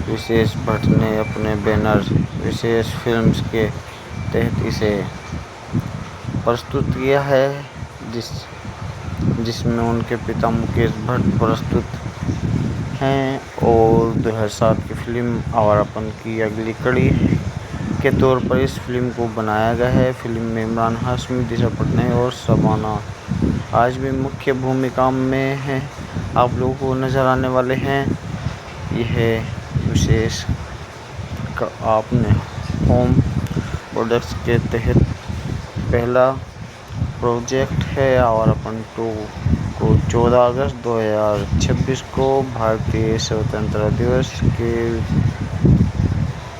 विशेष भट्ट ने अपने बैनर विशेष फिल्म्स के तहत इसे प्रस्तुत किया है, जिसमें उनके पिता मुकेश भट्ट प्रस्तुत हैं और 2007 की फिल्म आवारापन की अगली कड़ी के तौर पर इस फिल्म को बनाया गया है। फिल्म में इमरान हाशमी, दिशा पटनायक और शबाना आजमी मुख्य भूमिका में हैं। आप लोगों को नज़र आने वाले हैं। यह विशेष आपने होम प्रोडक्ट्स के तहत पहला प्रोजेक्ट है आवारापन 2 को 14 अगस्त 2026 को भारतीय स्वतंत्रता दिवस के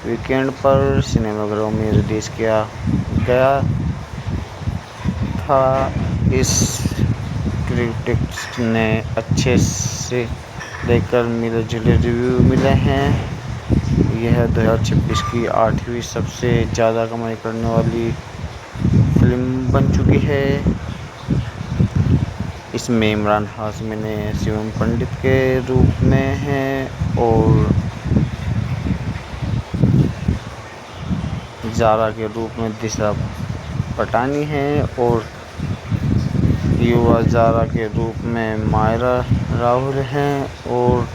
वीकेंड पर सिनेमाघरों में रिलीज़ किया गया था। इस क्रिटिक्स ने अच्छे से लेकर मिले-जुले रिव्यू मिले हैं। यह 2026 की 8वीं सबसे ज़्यादा कमाई करने वाली फिल्म बन चुकी है। इसमें इमरान हाशमी ने शिवम पंडित के रूप में हैं और ज़ारा के रूप में दिशा पटानी हैं और युवा ज़ारा के रूप में मायरा राहुल हैं और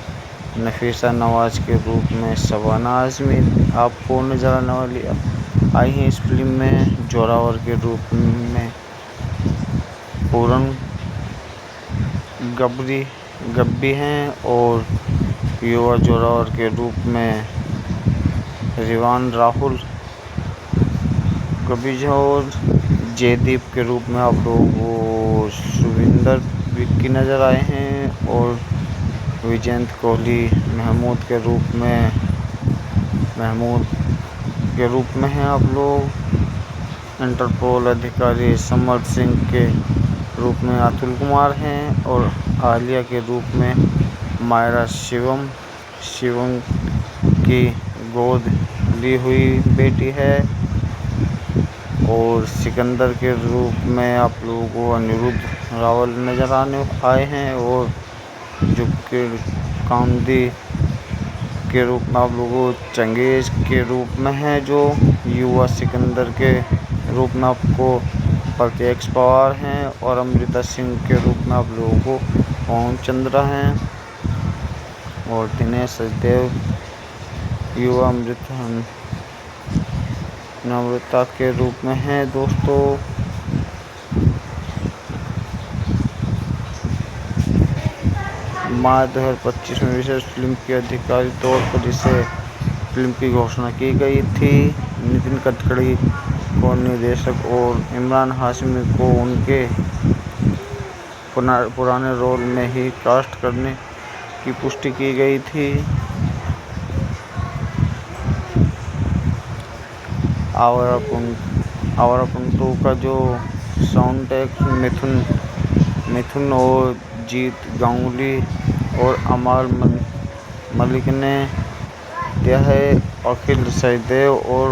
नफीसा नवाज के रूप में शबाना आज़मी आपको नज़र आने वाली आई हैं। इस फिल्म में जोरावर के रूप में पूरन गब्बी हैं और युवा जोरावर के रूप में रिवान राहुल कबीज और जयदीप के रूप में आप लोगों को सुविंदर विक्की नज़र आए हैं और विजयंत कोहली महमूद के रूप में हैं आप लोग। इंटरपोल अधिकारी समर सिंह के रूप में अतुल कुमार हैं और आलिया के रूप में मायरा शिवम की गोद ली हुई बेटी है और सिकंदर के रूप में आप लोगों को अनिरुद्ध रावल नज़र आए हैं और जुकिर कामदी के रूप में आप लोगों को चंगेज़ के रूप में है जो युवा सिकंदर के रूप में आपको प्रत्यक्ष पवार हैं और अमृता सिंह के रूप में आप लोगों को ओम चंद्रा हैं और दिनेश सचदेव युवा नम्रता के रूप में हैं। दोस्तों मार्च 2025 में विशेष फिल्म की आधिकारिक तौर पर इसे फिल्म की घोषणा की गई थी। नितिन गडकरी को निर्देशक और इमरान हाशमी को उनके पुराने रोल में ही कास्ट करने की पुष्टि की गई थी। आवारापन 2 का जो साउंड ट्रैक मिथुन और जीत गांगुली और अमाल मलिक ने दिया है। अखिल सचदेव और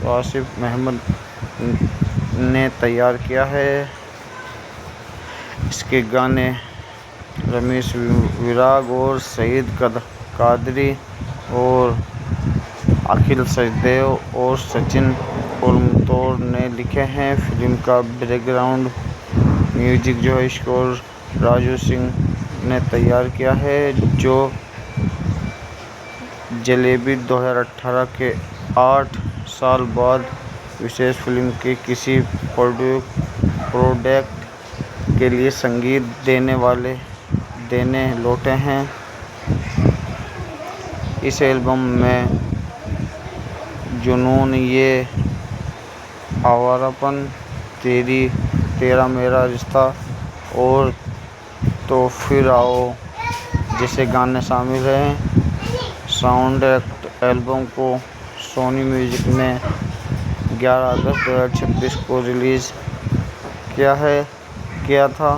वासिफ अहमद ने तैयार किया है। इसके गाने रमेश विराग और सईद कादरी और अखिल सचदेव और सचिन कोलमतौर ने लिखे हैं। फिल्म का बैकग्राउंड म्यूजिक जो है स्कोर राजू सिंह ने तैयार किया है जो जलेबी 2018 के 8 साल बाद विशेष फिल्म के किसी प्रोडक्ट के लिए संगीत देने लौटे हैं। इस एल्बम में जुनून ये आवारापन तेरा मेरा रिश्ता और तो फिर आओ जैसे गाने शामिल हैं। साउंड एल्बम को सोनी म्यूजिक ने 11 अगस्त 2026 को रिलीज़ किया था।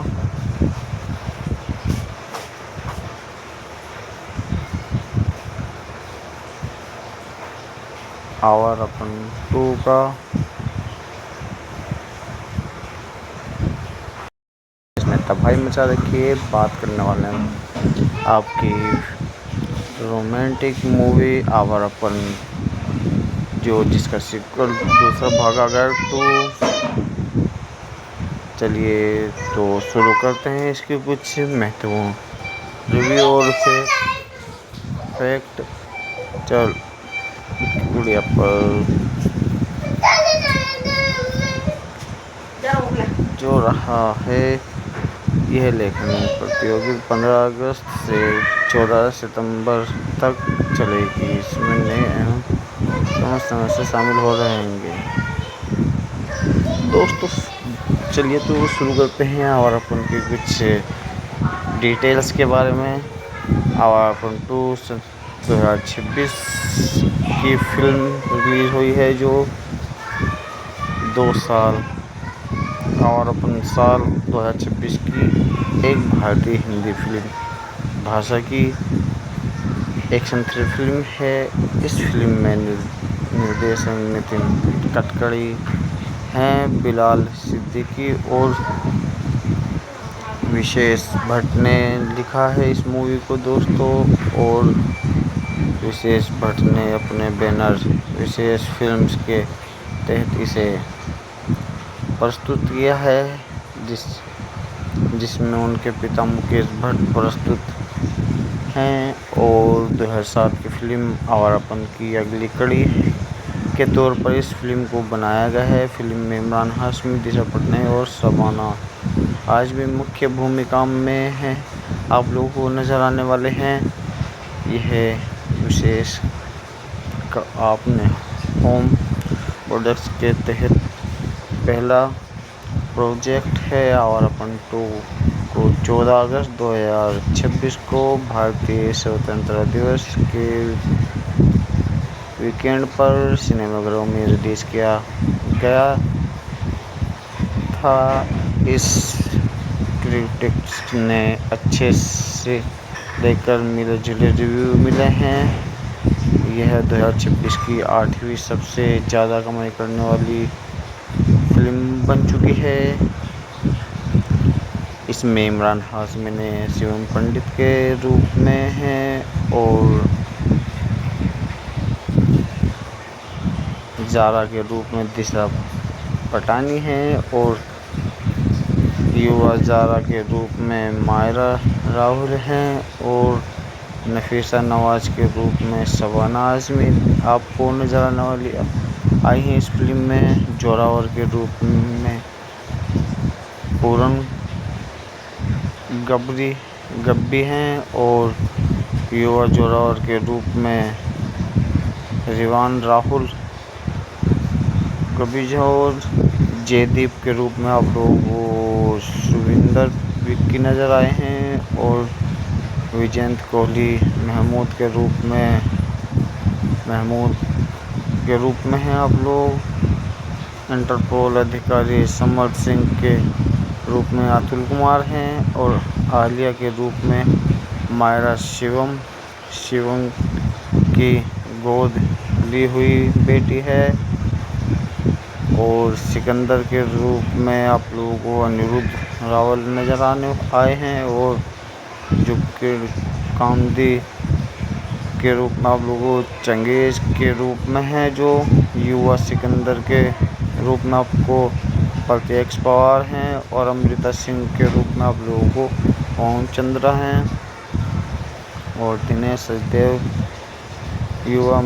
आवारापन 2 का इसने तबाही मचा रखी है। बात करने वाले हैं आपकी रोमांटिक मूवी आवारापन जिसका सीक्वल दूसरा भाग आ गया 2। चलिए तो शुरू करते हैं इसके कुछ महत्वपूर्ण रिव्यू और फैक्ट। चल गुड़िया पर जो रहा है यह लेखन प्रतियोगिता 15 अगस्त से 14 सितंबर तक चलेगी। इसमें नए एवं सदस्य शामिल हो रहेंगे। दोस्तों चलिए तो शुरू करते हैं और अपन के कुछ डिटेल्स के बारे में। आवारापन 2 2026 की फिल्म रिलीज हुई है, जो 2 साल आवारापन साल 2026 की एक भारतीय हिंदी फिल्म भाषा की एक्शन थ्रिलर फिल्म है। इस फिल्म में निर्देशक नितिन गडकरी हैं, बिलाल सिद्दीकी और विशेष भट्ट ने लिखा है इस मूवी को दोस्तों। और विशेष भट्ट ने अपने बैनर विशेष फिल्म्स के तहत इसे प्रस्तुत किया है, जिसमें उनके पिता मुकेश भट्ट प्रस्तुत हैं। और 2007 की फिल्म आवारापन की अगली कड़ी के तौर पर इस फिल्म को बनाया गया है। फिल्म में इमरान हाशमी, दिशा पटनायक और शबाना आजमी मुख्य भूमिका में हैं। आप लोगों को नज़र आने वाले हैं। यह विशेष आपने होम प्रोडक्ट्स के तहत पहला प्रोजेक्ट है। आवारापन 2 को 14 अगस्त 2026 को भारतीय स्वतंत्रता दिवस के वीकेंड पर सिनेमाघरों में रिलीज किया गया था। इस क्रिटिक्स ने अच्छे से लेकर मिले-जुले रिव्यू मिले हैं। यह 2026 की 8वीं सबसे ज़्यादा कमाई करने वाली फिल्म बन चुकी है। इसमें इमरान हाशमी ने शिवम पंडित के रूप में हैं और ज़ारा के रूप में दिशा पटानी हैं और युवा ज़ारा के रूप में मायरा राहुल हैं और नफीसा नवाज के रूप में शबाना आजमी आपको नज़र आने वाली आई हैं इस फिल्म में। जोरावर के रूप में पूरन गब्बी हैं और युवा जोरावर के रूप में रिवान राहुल कबीज और जयदीप के रूप में आप लोगों को सुविंदर विक्की नज़र आए हैं और विजयंत कोहली महमूद के रूप में हैं आप लोग। इंटरपोल अधिकारी समर सिंह के रूप में अतुल कुमार हैं और आलिया के रूप में मायरा शिवम की गोद ली हुई बेटी है। और सिकंदर के रूप में आप लोगों को अनिरुद्ध रावल नज़र आए हैं और जुबेर कामदी के रूप में आप लोगों को चंगेज़ के रूप में है, जो युवा सिकंदर के रूप में आपको प्रत्यक्ष पवार हैं और अमृता सिंह के रूप में आप लोगों को ओम चंद्रा हैं और दिनेश सचदेव युवा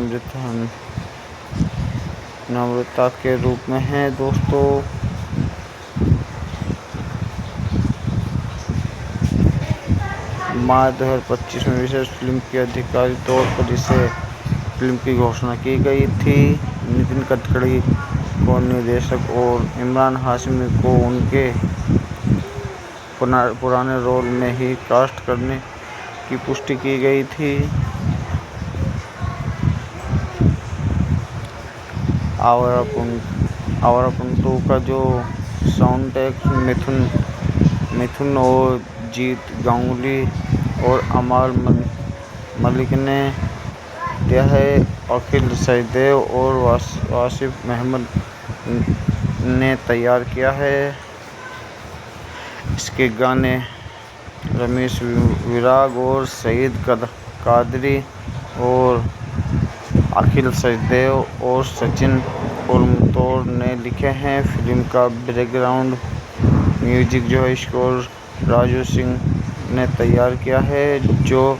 नम्रता के रूप में हैं दोस्तों। मार्च 2025 में विशेष फिल्म की आधिकारिक तौर पर इसे फिल्म की घोषणा की गई थी। नितिन गडकरी को निर्देशक और इमरान हाशमी को उनके पुराने रोल में ही कास्ट करने की पुष्टि की गई थी। आवारापन 2 का जो साउंड ट्रैक मिथुन और जीत गांगुली और अमाल मलिक ने दिया है। अखिल सचदेव और वासिफ अहमद ने तैयार किया है। इसके गाने रमेश विराग और सईद कादरी और अखिल सचदेव और सचिन पुरमतोड़ ने लिखे हैं। फिल्म का बैकग्राउंड म्यूजिक जो है स्कोर राजू सिंह ने तैयार किया है, जो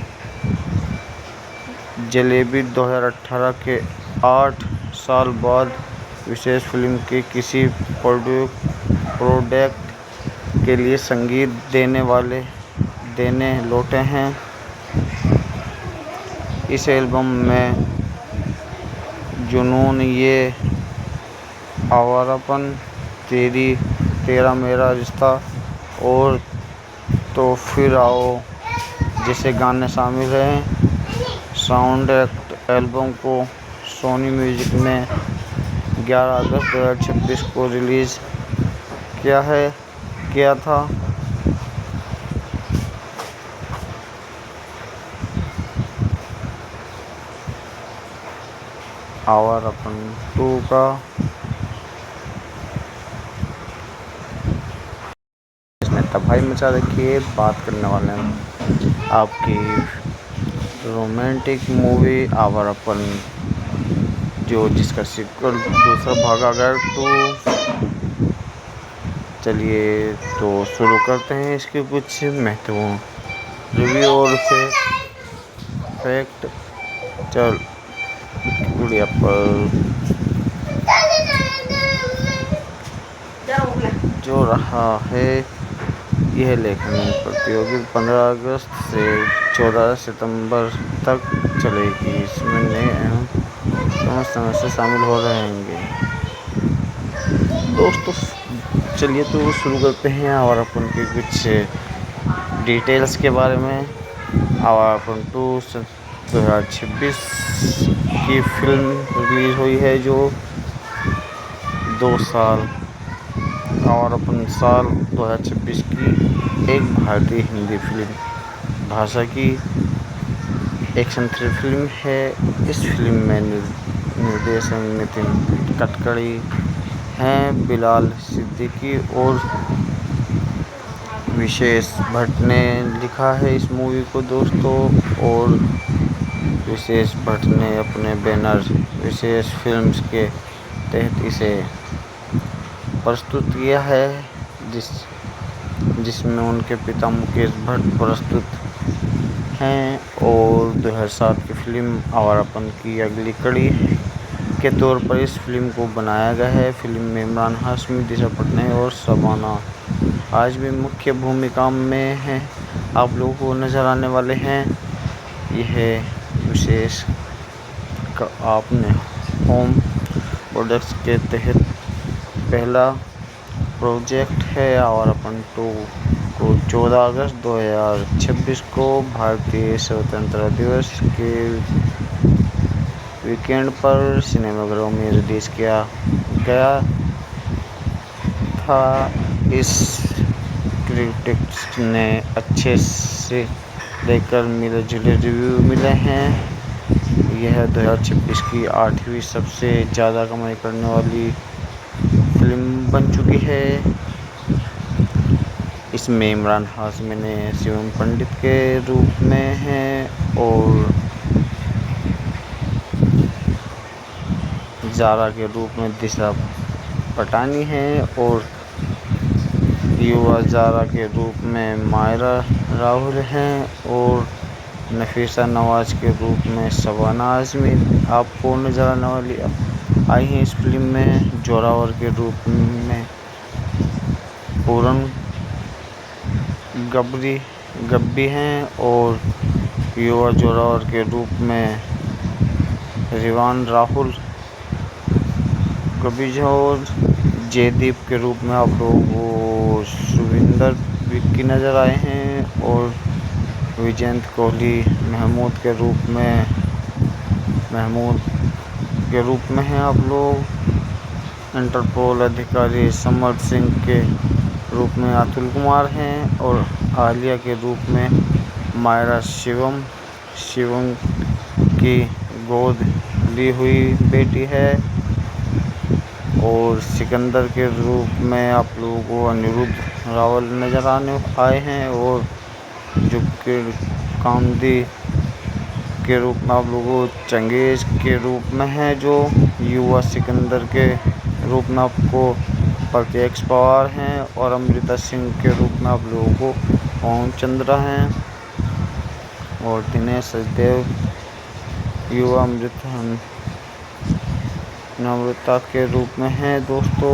जलेबी 2018 के 8 साल बाद विशेष फिल्म के किसी प्रोडक्ट के लिए संगीत देने लौटे हैं। इस एल्बम में जुनून, ये आवारापन, तेरा मेरा रिश्ता और तो फिर आओ जैसे गाने शामिल हैं। साउंड एक्ट एल्बम को सोनी म्यूजिक ने 11 अगस्त 2026 को रिलीज़ किया था। आवारापन 2 का इसने तबाही मचा रखी है। बात करने वाले हैं आपकी रोमांटिक मूवी आवारापन, जिसका सीक्वल दूसरा भाग आ गया 2। चलिए तो शुरू करते हैं इसके कुछ महत्वपूर्ण रिव्यू और फैक्ट। चल गुड़िया पर जो रहा है, यह लेखन प्रतियोगिता 15 अगस्त से 14 सितंबर तक चलेगी। इसमें नए एवं सदस्य शामिल हो रहेंगे। दोस्तों चलिए तो शुरू करते हैं आवारापन के कुछ डिटेल्स के बारे में। आवारापन 2 2026 की फिल्म रिलीज़ हुई है, जो 2 साल आवारापन साल 2026 की एक भारतीय हिंदी फिल्म भाषा की एक्शन थ्रिलर फिल्म है। इस फिल्म में निर्देशक नितिन गडकरी हैं, बिलाल सिद्दीकी और विशेष भट्ट ने लिखा है इस मूवी को दोस्तों। और विशेष भट्ट ने अपने बैनर विशेष फिल्म्स के तहत इसे प्रस्तुत किया है, जिसमें उनके पिता मुकेश भट्ट प्रस्तुत हैं और 2007 की फिल्म आवारापन की अगली कड़ी के तौर पर इस फिल्म को बनाया गया है। फिल्म में इमरान हाशमी, दिशा पटनायक और शबाना आजमी मुख्य भूमिका में हैं। आप लोगों को नज़र आने वाले हैं। यह विशेष आपने होम प्रोडक्ट्स के तहत पहला प्रोजेक्ट है। आवारापन 2 को 14 अगस्त 2026 को भारतीय स्वतंत्रता दिवस के वीकेंड पर सिनेमाघरों में रिलीज़ किया गया था। इस क्रिटिक्स ने अच्छे से लेकर मिले जुले रिव्यू मिले हैं। यह 2026 की 8वीं सबसे ज़्यादा कमाई करने वाली फिल्म बन चुकी है। इसमें इमरान हाशमी ने शिवम पंडित के रूप में हैं और ज़ारा के रूप में दिशा पटानी हैं और युवा ज़ारा के रूप में मायरा राहुल हैं और नफीसा नवाज के रूप में शबाना आजमी आपको नज़र आने वाली आई हैं। इस फिल्म में जोरावर के रूप में पूरन गब्बी हैं और युवा जोरावर के रूप में रिवान राहुल कबीज और जयदीप के रूप में आप लोगों को सुविंदर विक्की नज़र आए हैं और विजयंत कोहली महमूद के रूप में हैं आप लोग। इंटरपोल अधिकारी समर सिंह के रूप में अतुल कुमार हैं और आलिया के रूप में मायरा शिवम की गोद ली हुई बेटी है और सिकंदर के रूप में आप लोगों को अनिरुद्ध रावल नज़र आए हैं और जुकिर कामदी के रूप में आप लोगों को चंगेज़ के रूप में है, जो युवा सिकंदर के रूप में आपको प्रत्यक्ष पवार हैं और अमृता सिंह के रूप में आप लोगों को ओम चंद्रा हैं और दिनेश सचदेव युवा अमृता के रूप में हैं दोस्तों।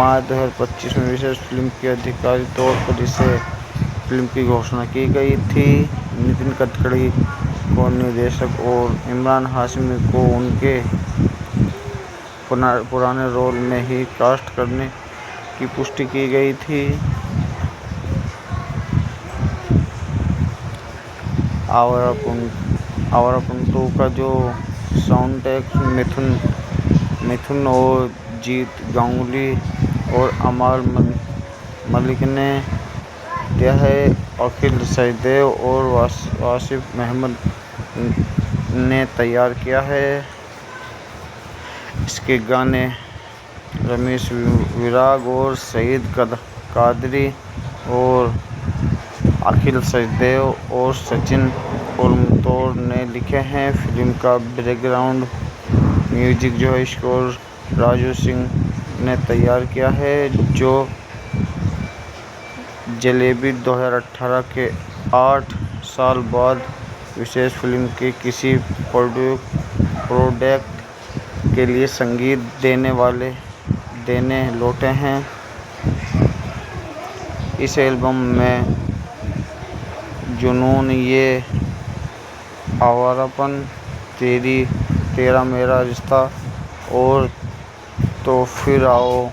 मार्च 2025 में विशेष फिल्म के आधिकारिक तौर पर इसे फिल्म की घोषणा की गई थी। नितिन गडकरी को निर्देशक और इमरान हाशमी को उनके पुराने रोल में ही कास्ट करने की पुष्टि की गई थी। आवारापन 2 का जो साउंड ट्रैक मिथुन और जीत गांगुली और अमाल मलिक ने दिया है। अखिल सचदेव और वासिफ अहमद ने तैयार किया है। इसके गाने रमेश विराग और सईद कादरी और अखिल सचदेव और सचिन कोलमतौर ने लिखे हैं। फिल्म का बैकग्राउंड म्यूजिक जो है किशोर राजू सिंह ने तैयार किया है, जो जलेबी 2018 के 8 साल बाद विशेष फिल्म के किसी प्रोडक्ट के लिए संगीत देने लौटे हैं। इस एल्बम में जुनून, ये आवारापन, तेरा मेरा रिश्ता और तो फिर आओ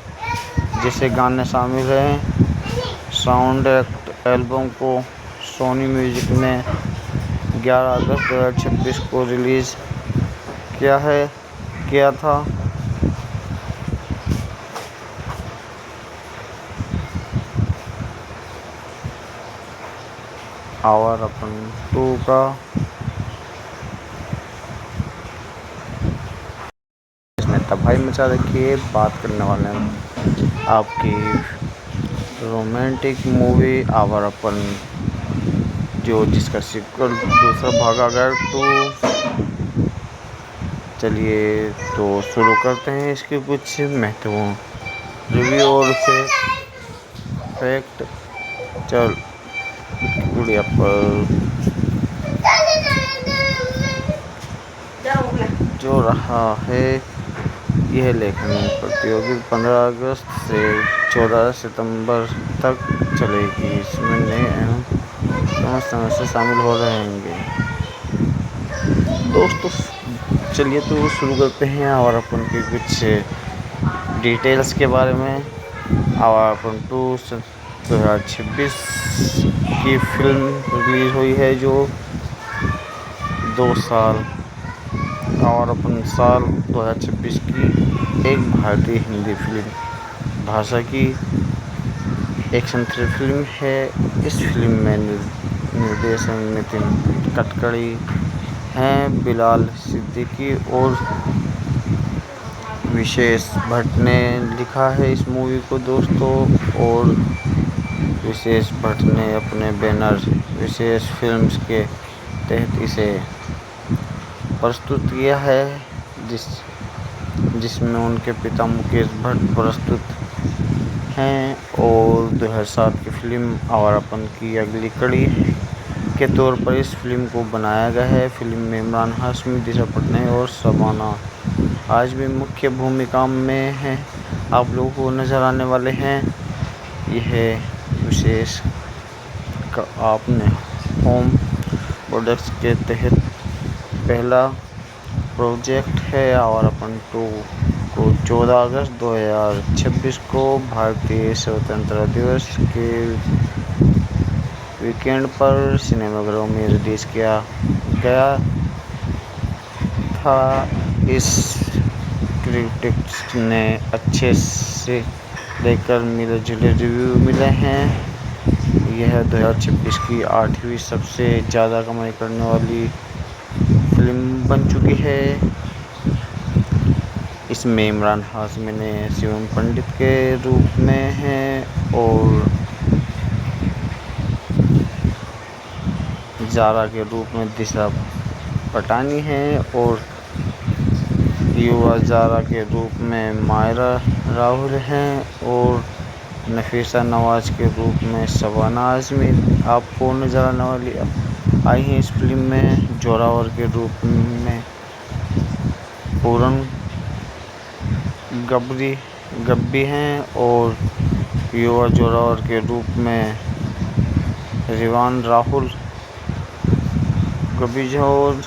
जैसे गाने शामिल हैं। साउंड एल्बम को सोनी म्यूजिक ने 11 अगस्त 2026 को रिलीज़ किया था। आवारापन 2 का इसने तबाही मचा रखी है। बात करने वाले हैं आपकी रोमांटिक मूवी आवारापन, जिसका सीक्वल दूसरा भाग आ गया। तो चलिए तो शुरू करते हैं इसके कुछ महत्वपूर्ण रिव्यू और फैक्ट। चल गुड़िया पर जो रहा है, यह लेखन प्रतियोगिता 15 अगस्त से 14 सितंबर तक चलेगी। इसमें नए एवं सदस्य शामिल हो रहेंगे। दोस्तों चलिए तो शुरू करते हैं आवारापन के कुछ डिटेल्स के बारे में। आवारापन 2 2026 की फिल्म रिलीज़ हुई है, जो 2 साल आवारापन साल 2026 की एक भारतीय हिंदी फिल्म भाषा की एक्शन थ्रिलर फिल्म है। इस फिल्म में निर्देशक नितिन गडकरी हैं। बिलाल सिद्दीकी और विशेष भट्ट ने लिखा है इस मूवी को दोस्तों। और विशेष भट्ट ने अपने बैनर विशेष फिल्म्स के तहत इसे प्रस्तुत किया है, जिसमें उनके पिता मुकेश भट्ट प्रस्तुत हैं और 2007 की फिल्म आवारापन की अगली कड़ी के तौर पर इस फिल्म को बनाया गया है। फिल्म में इमरान हाशमी, दिशा पटनायक और शबाना आजमी मुख्य भूमिका में हैं। आप लोगों को नज़र आने वाले हैं। यह विशेष आपने होम प्रोडक्ट्स के तहत पहला प्रोजेक्ट है। आवारापन 2 को 14 अगस्त 2026 को भारतीय स्वतंत्रता दिवस के वीकेंड पर सिनेमाघरों में रिलीज़ किया गया था। इस क्रिटिक्स ने अच्छे से लेकर मिले जुले रिव्यू मिले हैं। यह 2026 की 8वीं सबसे ज़्यादा कमाई करने वाली फिल्म बन चुकी है। इसमें इमरान हाशमी ने शिवम पंडित के रूप में हैं और जारा के रूप में दिशा पटानी हैं और युवा जारा के रूप में मायरा राहुल हैं और नफीसा नवाज के रूप में शबाना आजमी आपको नजर आने वाली आई हैं। इस फिल्म में जोरावर के रूप में पूरन गबरी गब्बी हैं और युवा जोरावर के रूप में रिवान राहुल, गब्बी और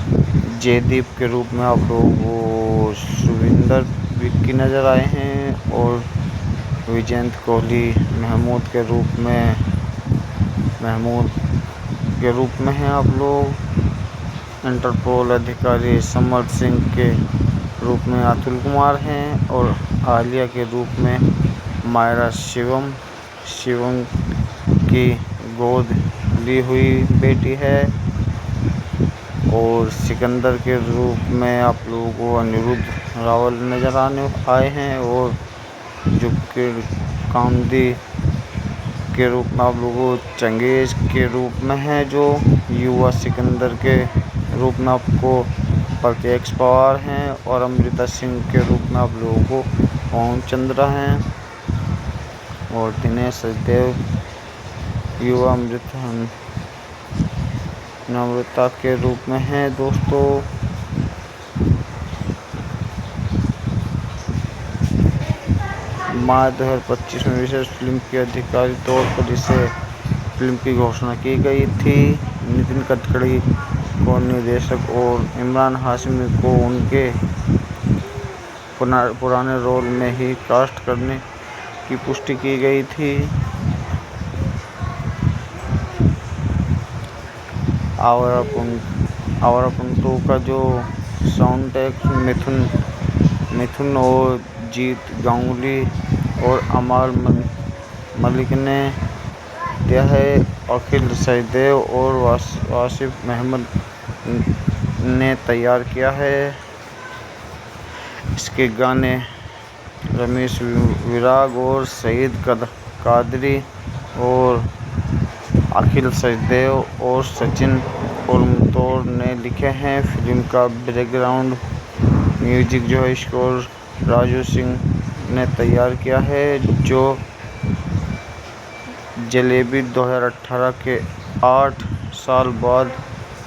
जयदीप के रूप में आप लोगों को सुविंदर विक्की नज़र आए हैं और विजेंद्र कोहली महमूद के रूप में हैं आप लोग। इंटरपोल अधिकारी समर सिंह के रूप में अतुल कुमार हैं और आलिया के रूप में मायरा शिवम की गोद ली हुई बेटी है और सिकंदर के रूप में आप लोगों को अनिरुद्ध रावल नज़र आए हैं और जुकिर कामदी के रूप में आप लोगों को चंगेज के रूप में है जो युवा सिकंदर के रूप में आपको प्रत्यक्ष पवार हैं और अमृता सिंह के रूप में आप लोगों को ओम चंद्रा हैं और दिनेश सचदेव युवा नम्रता के रूप में हैं दोस्तों। मार्च 2025 में विशेष फिल्म की आधिकारिक तौर पर इसे फिल्म की घोषणा की गई थी। नितिन गडकरी को निर्देशक और इमरान हाशमी को उनके पुराने रोल में ही कास्ट करने की पुष्टि की गई थी। आवारापन 2 का जो साउंड ट्रैक मिथुन और जीत गांगुली और अमाल मलिक ने दिया है। अखिल सचदेव और वासिफ अहमद ने तैयार किया है। इसके गाने रमेश विराग और सईद कादरी और अखिल सचदेव और सचिन कोलमतौर ने लिखे हैं। फिल्म का बैकग्राउंड म्यूजिक जो है स्कोर राजू सिंह ने तैयार किया है जो जलेबी 2018 के 8 साल बाद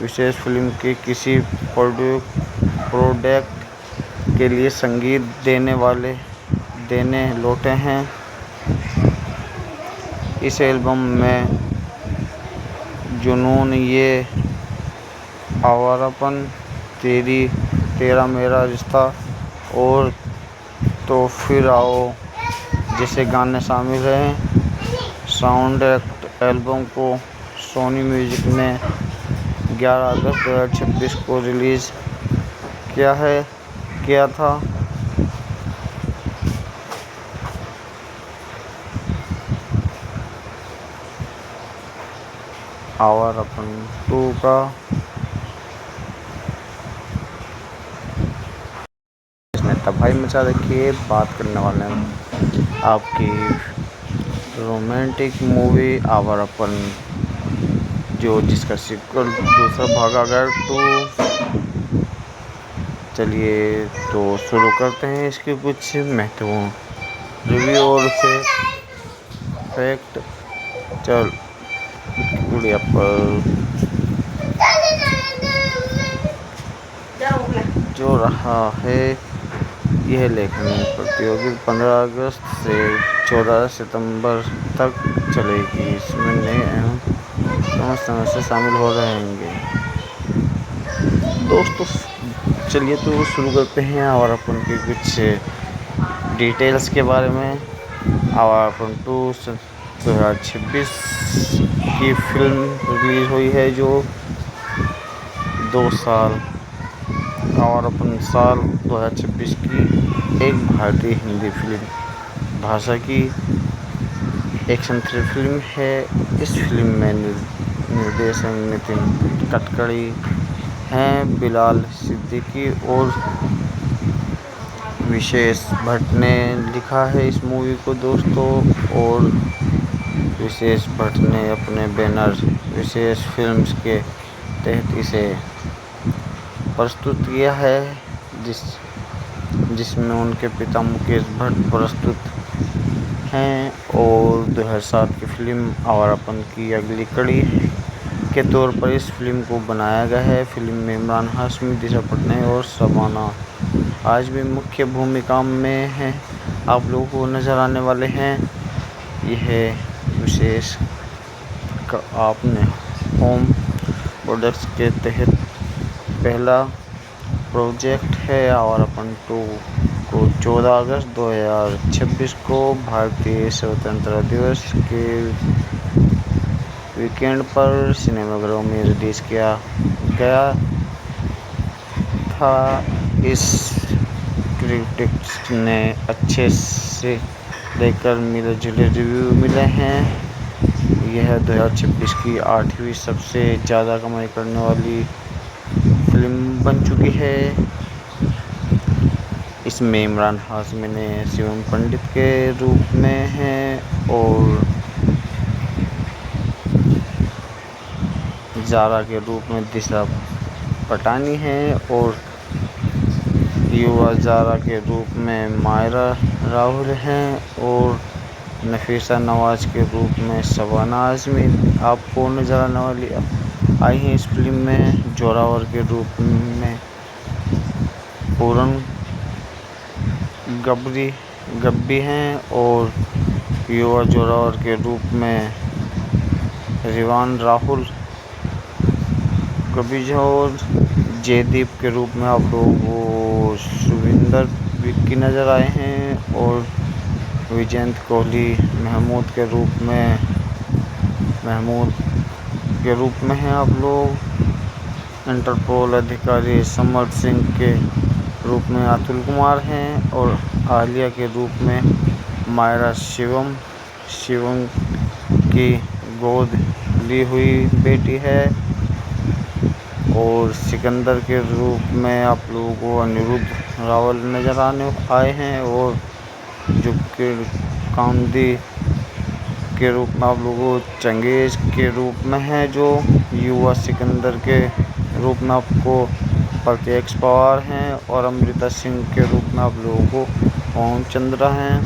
विशेष फिल्म के किसी प्रोडक्ट के लिए संगीत देने लौटे हैं। इस एल्बम में जुनून, ये आवारापन, तेरा मेरा रिश्ता और तो फिर आओ जैसे गाने शामिल हैं। साउंड एल्बम को सोनी म्यूजिक ने 11 अगस्त 2026 को रिलीज़ किया था। आवारापन 2 का इसने तबाही मचा रखी है। बात करने वाले हैं आपकी रोमांटिक मूवी आवारापन जिसका सीक्वल दूसरा भाग आ गया 2। चलिए तो शुरू करते हैं इसके कुछ महत्वपूर्ण रिव्यू और फैक्ट। चल गुड़िया पर जो रहा है यह लेखन प्रतियोगिता 15 अगस्त से 14 सितंबर तक चलेगी। इसमें नए एवं समस्या शामिल हो रहेंगे। दोस्तों चलिए तो शुरू करते हैं और अपन के कुछ डिटेल्स के बारे में। आवारापन 2 2026 की फिल्म रिलीज़ हुई है जो 2 साल आवारापन साल 2026 की एक भारतीय हिंदी फिल्म भाषा की एक्शन थ्रिलर फिल्म है। इस फिल्म में निर्देशक नितिन गडकरी हैं। बिलाल सिद्दीकी और विशेष भट्ट ने लिखा है इस मूवी को दोस्तों और विशेष भट्ट ने अपने बैनर विशेष फिल्म्स के तहत इसे प्रस्तुत किया है जिसमें उनके पिता मुकेश भट्ट प्रस्तुत हैं और 2007 की फिल्म आवारापन की अगली कड़ी के तौर पर इस फिल्म को बनाया गया है। फिल्म में इमरान हाशमी, दिशा पटनायक और शबाना आजमी मुख्य भूमिका में हैं। आप लोगों को नज़र आने वाले हैं। यह विशेष आपने होम प्रोडक्ट्स के तहत पहला प्रोजेक्ट है आवारापन 2 को 14 अगस्त 2026 को भारतीय स्वतंत्रता दिवस के वीकेंड पर सिनेमाघरों में रिलीज़ किया गया था। इस क्रिटिक्स ने अच्छे से लेकर मिले-जुले रिव्यू मिले हैं। यह 2026 की 8वीं सबसे ज़्यादा कमाई करने वाली फिल्म बन चुकी है। इसमें इमरान हाशमी ने शिवम पंडित के रूप में हैं और ज़ारा के रूप में दिशा पटानी हैं और युवा ज़ारा के रूप में मायरा राहुल हैं और नफीसा नवाज के रूप में शबाना आज़मी आपको नज़र आने वाली आई हैं। इस फिल्म में जोरावर के रूप में पूरन गब्बी हैं और युवा जोरावर के रूप में रिवान राहुल कबीज और जयदीप के रूप में आप लोगों को सुविंदर विक्की नज़र आए हैं और विजयंत कोहली महमूद के रूप में हैं आप लोग। इंटरपोल अधिकारी समर सिंह के रूप में अतुल कुमार हैं और आलिया के रूप में मायरा शिवम की गोद ली हुई बेटी है और सिकंदर के रूप में आप लोगों को अनिरुद्ध रावल नज़र आए हैं और जुकिर कामदी के रूप में आप लोगों को चंगेज़ के रूप में है जो युवा सिकंदर के रूप में आपको प्रत्यक्ष पवार हैं और अमृता सिंह के रूप में आप लोगों को ओम चंद्रा हैं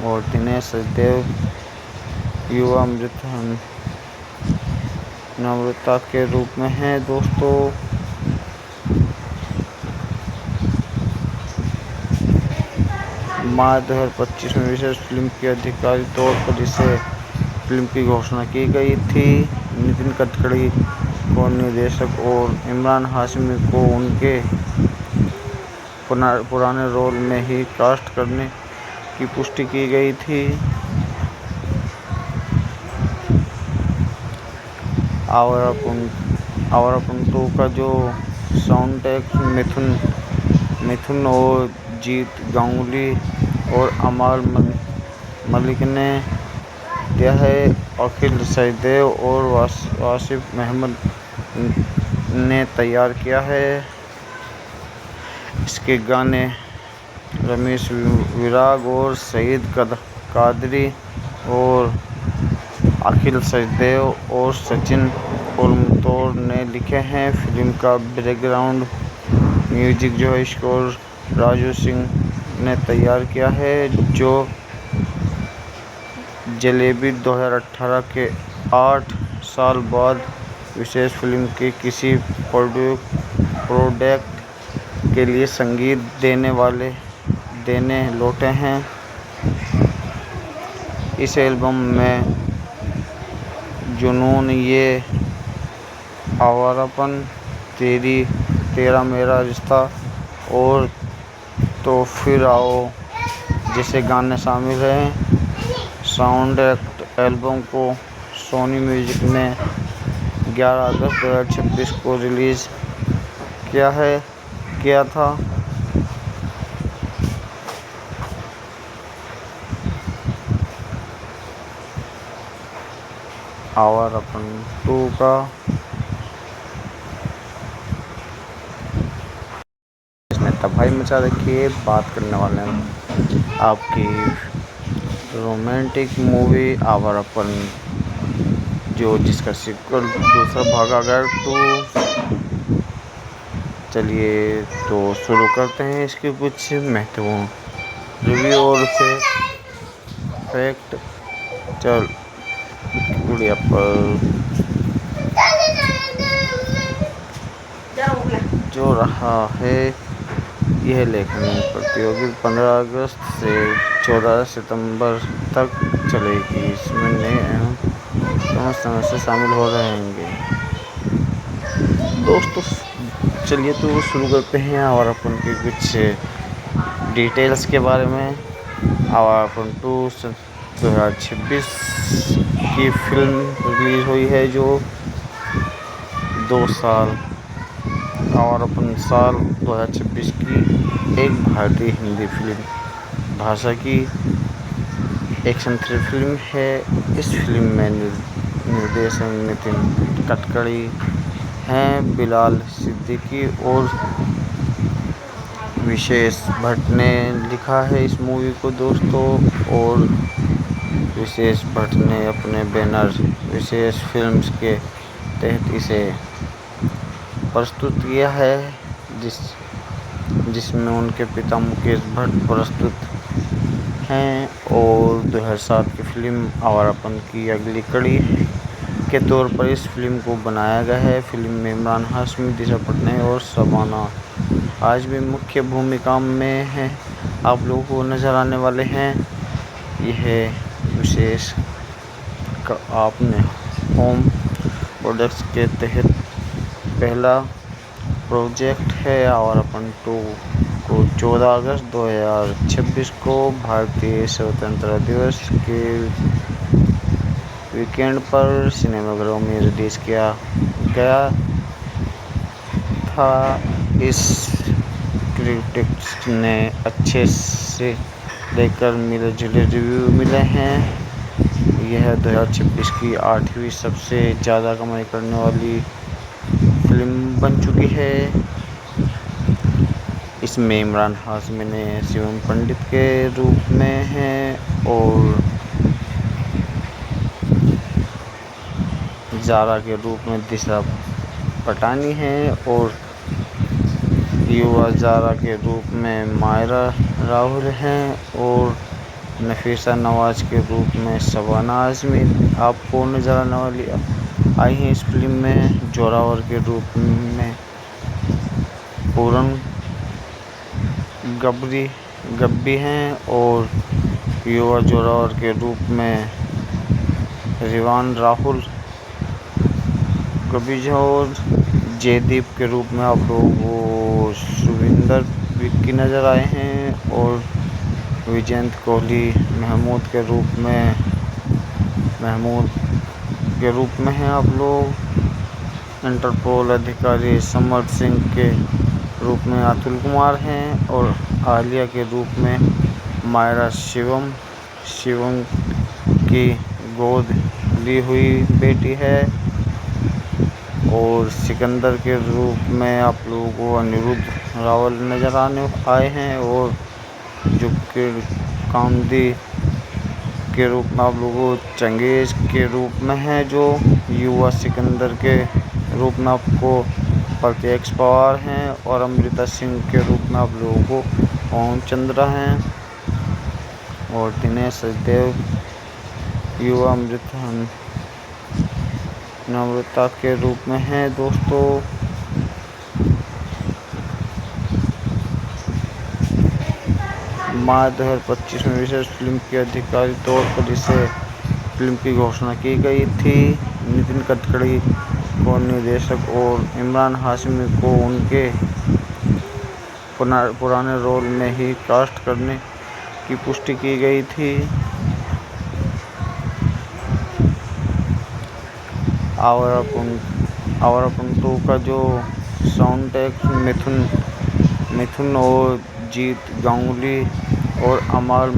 और दिनेश सचदेव युवा नम्रता के रूप में हैं। दोस्तों मार्च 2025 में विशेष फिल्म की आधिकारिक तौर पर इसे फिल्म की घोषणा की गई थी। नितिन गडकरी को निर्देशक और इमरान हाशमी को उनके पुराने रोल में ही कास्ट करने की पुष्टि की गई थी। आवारापन 2 का जो साउंड ट्रैक मिथुन और जीत गांगुली और अमाल मलिक ने दिया है। अखिल सचदेव और वासिफ अहमद ने तैयार किया है। इसके गाने रमेश विराग और सईद कादरी और अखिल सचदेव और सचिन कोलमतौर ने लिखे हैं। फिल्म का बैकग्राउंड म्यूजिक जो है स्कोर राजू सिंह ने तैयार किया है जो जलेबी 2018 के 8 साल बाद विशेष फिल्म के किसी प्रोडक्ट के लिए संगीत देने लौटे हैं। इस एल्बम में जुनून ये आवारापन तेरा मेरा रिश्ता और तो फिर आओ जैसे गाने शामिल हैं। साउंड एक्ट एल्बम को सोनी म्यूजिक ने 11 अगस्त 2026 को रिलीज़ किया था। आवारापन 2 का इसने तबाही मचा रखी है। बात करने वाले हैं आपकी रोमांटिक मूवी आवारापन जिसका सीक्वल दूसरा भाग आ गया 2। चलिए तो शुरू करते हैं इसके कुछ महत्वपूर्ण रिव्यू और फैक्ट। चल गुड़िया पर जो रहा है यह लेखन प्रतियोगिता 15 अगस्त से 14 सितंबर तक चलेगी। इसमें नए एवं सदस्य शामिल हो रहेंगे। दोस्तों चलिए तो शुरू करते हैं और अपन के कुछ डिटेल्स के बारे में। आवारापन 2 2026 की फिल्म रिलीज हुई है, जो 2 साल आवारापन साल 2026 की एक भारतीय हिंदी फिल्म भाषा की एक्शन थ्रिलर फिल्म है। इस फिल्म में निर्देशक नितिन गडकरी हैं, बिलाल सिद्दीकी और विशेष भट्ट ने लिखा है इस मूवी को दोस्तों। और विशेष भट्ट ने अपने बैनर विशेष फिल्म्स के तहत इसे प्रस्तुत किया है, जिसमें उनके पिता मुकेश भट्ट प्रस्तुत हैं। और 2007 की फिल्म आवारापन की अगली कड़ी के तौर पर इस फिल्म को बनाया गया है। फिल्म में इमरान हाशमी, दिशा पटनायक और शबाना आजमी मुख्य भूमिका में हैं। आप लोगों को नज़र आने वाले हैं। यह विशेष आपने होम प्रोडक्ट्स के तहत पहला प्रोजेक्ट है। आवारापन 2 को 14 अगस्त 2026 को भारतीय स्वतंत्रता दिवस के वीकेंड पर सिनेमाघरों में रिलीज किया गया था। इस क्रिटिक्स ने अच्छे से लेकर मिले जुले रिव्यू मिले हैं। यह 2026 की 8वीं सबसे ज़्यादा कमाई करने वाली फिल्म बन चुकी है। इसमें इमरान हाशमी ने शिवम पंडित के रूप में हैं और ज़ारा के रूप में दिशा पटानी हैं और युवा ज़ारा के रूप में मायरा राहुल हैं और नफीसा नवाज के रूप में शबाना आजमी आपको नज़र आने वाली आई हैं। इस फिल्म में जोरावर के रूप में पूरन गब्बी हैं और युवा जोरावर के रूप में रिवान राहुल कबीज और जयदीप के रूप में आप लोगों को सुविंदर विक्की नज़र आए हैं और विजयंत कोहली महमूद के रूप में हैं। आप लोग इंटरपोल अधिकारी समर सिंह के रूप में अतुल कुमार हैं और आलिया के रूप में मायरा शिवम की गोद ली हुई बेटी है और सिकंदर के रूप में आप लोगों को अनिरुद्ध रावल नज़र आए हैं और जुबेर कामदी के रूप में आप लोगों को चंगेज के रूप में है, जो युवा सिकंदर के रूप में आपको प्रत्यक्ष पवार हैं और अमृता सिंह के रूप में आप लोगों को ओम चंद्रा हैं और दिनेश सचदेव युवा नम्रता के रूप में हैं। दोस्तों मार्च 2025 में विशेष फिल्म के आधिकारिक तौर पर इसे फिल्म की घोषणा की गई थी। नितिन गडकरी को निर्देशक और इमरान हाशमी को उनके पुराने रोल में ही कास्ट करने की पुष्टि की गई थी। आवारापन 2 का जो साउंड ट्रैक मिथुन और जीत गांगुली और अमाल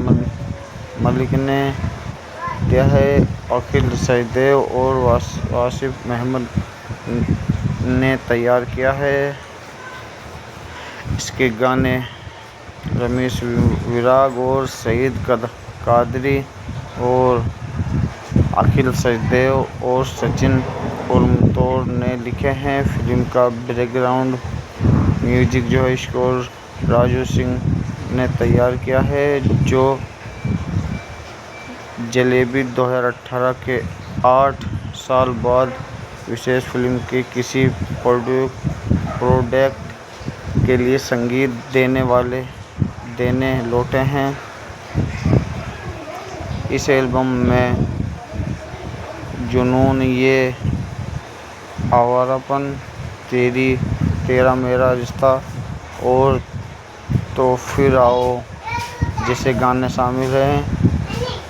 मलिक ने दिया है। अखिल सचदेव और वासिफ अहमद ने तैयार किया है। इसके गाने रमेश विराग और सईद कादरी और अखिल सचदेव और सचिन पुरमतोड़ ने लिखे हैं। फिल्म का बैकग्राउंड म्यूजिक जो है स्कोर राजू सिंह ने तैयार किया है, जो जलेबी 2018 के 8 साल बाद विशेष फिल्म के किसी प्रोडक्ट के लिए संगीत देने लौटे हैं। इस एल्बम में जुनून, ये आवारापन, तेरा मेरा रिश्ता और तो फिर आओ जैसे गाने शामिल हैं।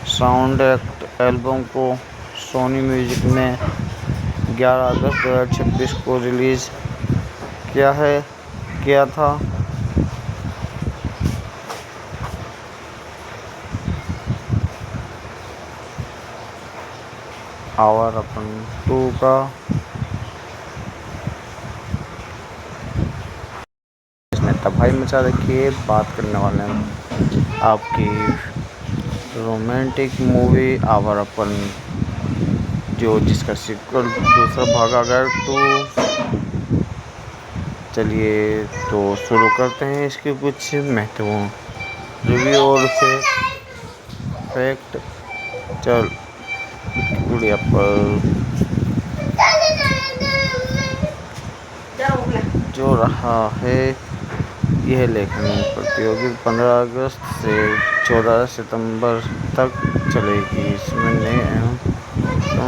साउंड एक्ट एल्बम को सोनी म्यूजिक ने 11 अगस्त 2026 को रिलीज़ किया था। आवारापन 2 का इसने तबाही मचा रखी है। बात करने वाले हैं आपकी रोमांटिक मूवी आवारापन, जिसका सीक्वल दूसरा भाग आ गया 2। चलिए तो शुरू करते हैं इसके कुछ महत्वपूर्ण रिव्यू और फैक्ट। चल गुड़िया पर जो रहा है, यह लेखन प्रतियोगिता 15 अगस्त से 14 सितंबर तक चलेगी। इसमें नए एवं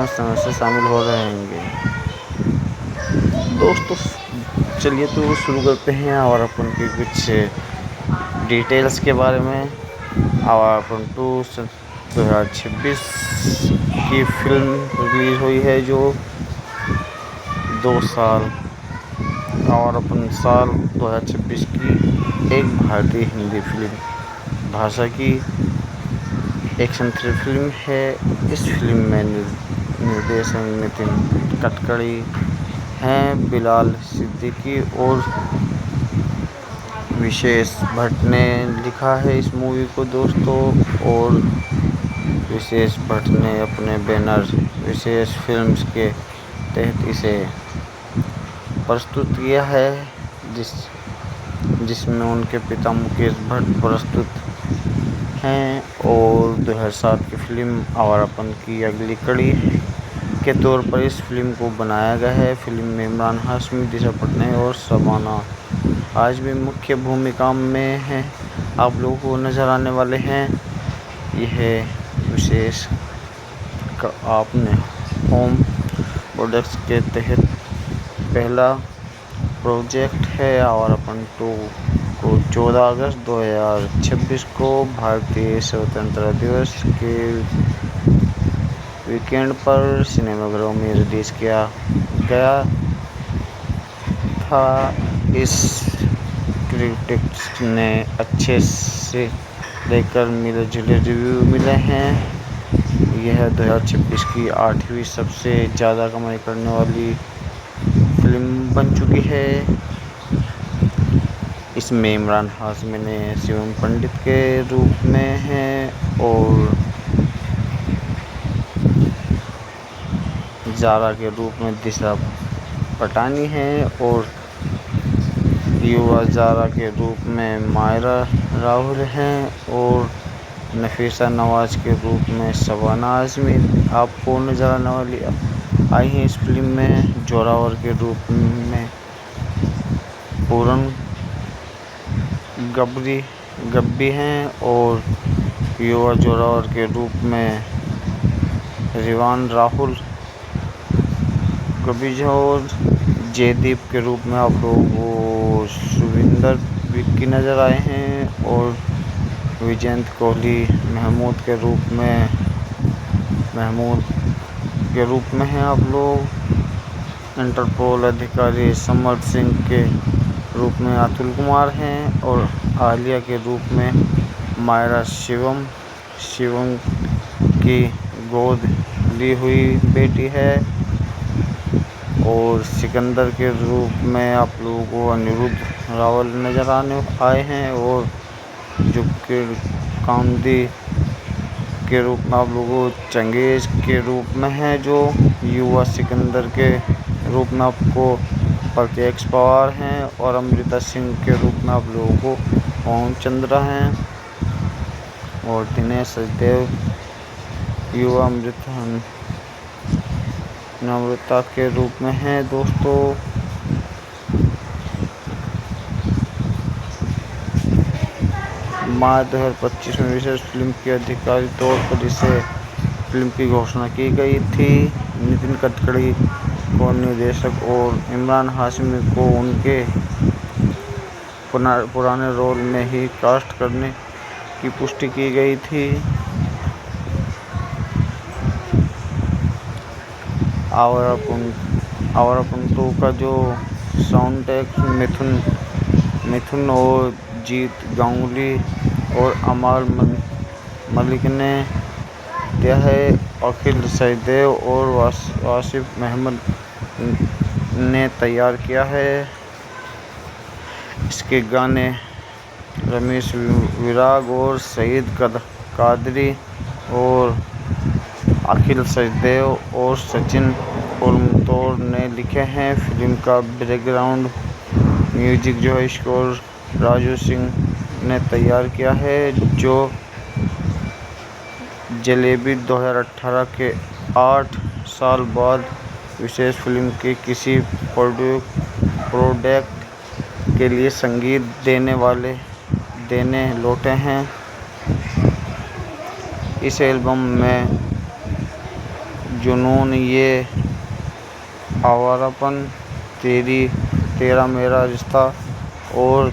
सदस्य शामिल हो रहेंगे। दोस्तों चलिए तो शुरू करते हैं आवारापन के कुछ डिटेल्स के बारे में। आवारापन 2 2026 की फिल्म रिलीज़ हुई है, जो 2 साल आवारापन साल 2026 की एक भारतीय हिंदी फिल्म भाषा की एक्शन थ्रिलर फिल्म है। इस फिल्म में निर्देशक नितिन गडकरी हैं, बिलाल सिद्दीकी और विशेष भट्ट ने लिखा है इस मूवी को दोस्तों। और विशेष भट्ट ने अपने बैनर विशेष फिल्म्स के तहत इसे प्रस्तुत किया है, जिसमें उनके पिता मुकेश भट्ट प्रस्तुत हैं। और 2007 की फिल्म आवारापन की अगली कड़ी के तौर पर इस फिल्म को बनाया गया है। फिल्म में इमरान हाशमी, दिशा पटनायक और शबाना आजमी मुख्य भूमिका में हैं। आप लोगों को नज़र आने वाले हैं। यह विशेष आपने होम प्रोडक्ट्स के तहत पहला प्रोजेक्ट है। आवारापन 2 को 14 अगस्त 2026 को भारतीय स्वतंत्रता दिवस के वीकेंड पर सिनेमाघरों में रिलीज़ किया गया था। इस क्रिटिक्स ने अच्छे से लेकर मिले जुले रिव्यू मिले हैं। यह 2026 की 8वीं सबसे ज़्यादा कमाई करने वाली फिल्म बन चुकी है। इसमें इमरान हाशमी ने शिवम पंडित के रूप में हैं और ज़ारा के रूप में दिशा पटानी हैं और युवा ज़ारा के रूप में मायरा राहुल हैं और नफीसा नवाज के रूप में शबाना आज़मी आपको नज़र आने वाली आई हैं। इस फिल्म में जोरावर के रूप में पूरन गब्बी हैं और युवा जोरावर के रूप में रिवान राहुल गब्बी और जयदीप के रूप में आप लोगों को सुविंदर विक्की नज़र आए हैं और विजयंत कोहली महमूद के रूप में हैं। आप लोग इंटरपोल अधिकारी समर सिंह के रूप में अतुल कुमार हैं और आलिया के रूप में मायरा शिवम की गोद ली हुई बेटी है और सिकंदर के रूप में आप लोगों को अनिरुद्ध रावल नज़र आए हैं और जुबेर कामदी के रूप में आप लोगों को चंगेज़ के रूप में है, जो युवा सिकंदर के रूप में आपको प्रत्यक्ष पवार हैं और अमृता सिंह के रूप में आप लोगों को ओम चंद्रा हैं और दिनेश सचदेव युवा अमृता के रूप में हैं। दोस्तों मार्च 2025 में विशेष फिल्म की आधिकारिक तौर पर इसे फिल्म की घोषणा की गई थी। नितिन गडकरी को निर्देशक और इमरान हाशमी को उनके पुराने रोल में ही कास्ट करने की पुष्टि की गई थी। आवारापन 2 का जो साउंड ट्रैक मिथुन और जीत गांगुली और अमाल मलिक ने दिया है। अखिल सचदेव और वासिफ अहमद ने तैयार किया है। इसके गाने रमेश विराग और सईद कादरी और अखिल सचदेव और सचिन कोलमतौर ने लिखे हैं। फिल्म का बैकग्राउंड म्यूजिक जो है किशोर राजू सिंह ने तैयार किया है, जो जलेबी 2018 के 8 साल बाद विशेष फिल्म के किसी प्रोडक्ट के लिए संगीत देने लौटे हैं। इस एल्बम में जुनून, ये आवारापन, तेरा मेरा रिश्ता और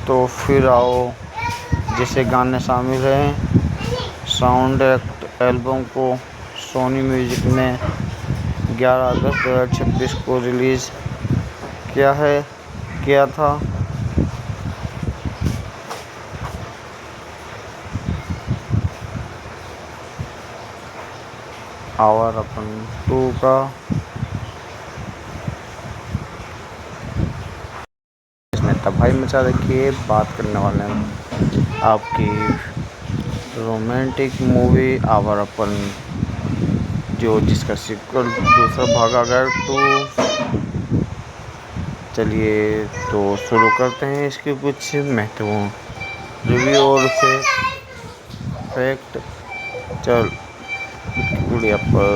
तो फिर आओ जैसे गाने शामिल हैं। साउंड एल्बम को सोनी म्यूजिक ने 11 अगस्त 2026 को रिलीज़ किया था। आवारापन 2 का इसमें तबाही मचा रखी है। बात करने वाले हैं आपकी रोमांटिक मूवी आवारापन, जिसका सीक्वल दूसरा भाग आ गया 2। चलिए तो शुरू करते हैं इसके कुछ महत्वपूर्ण रिव्यू और फैक्ट। चल गुड़िया पर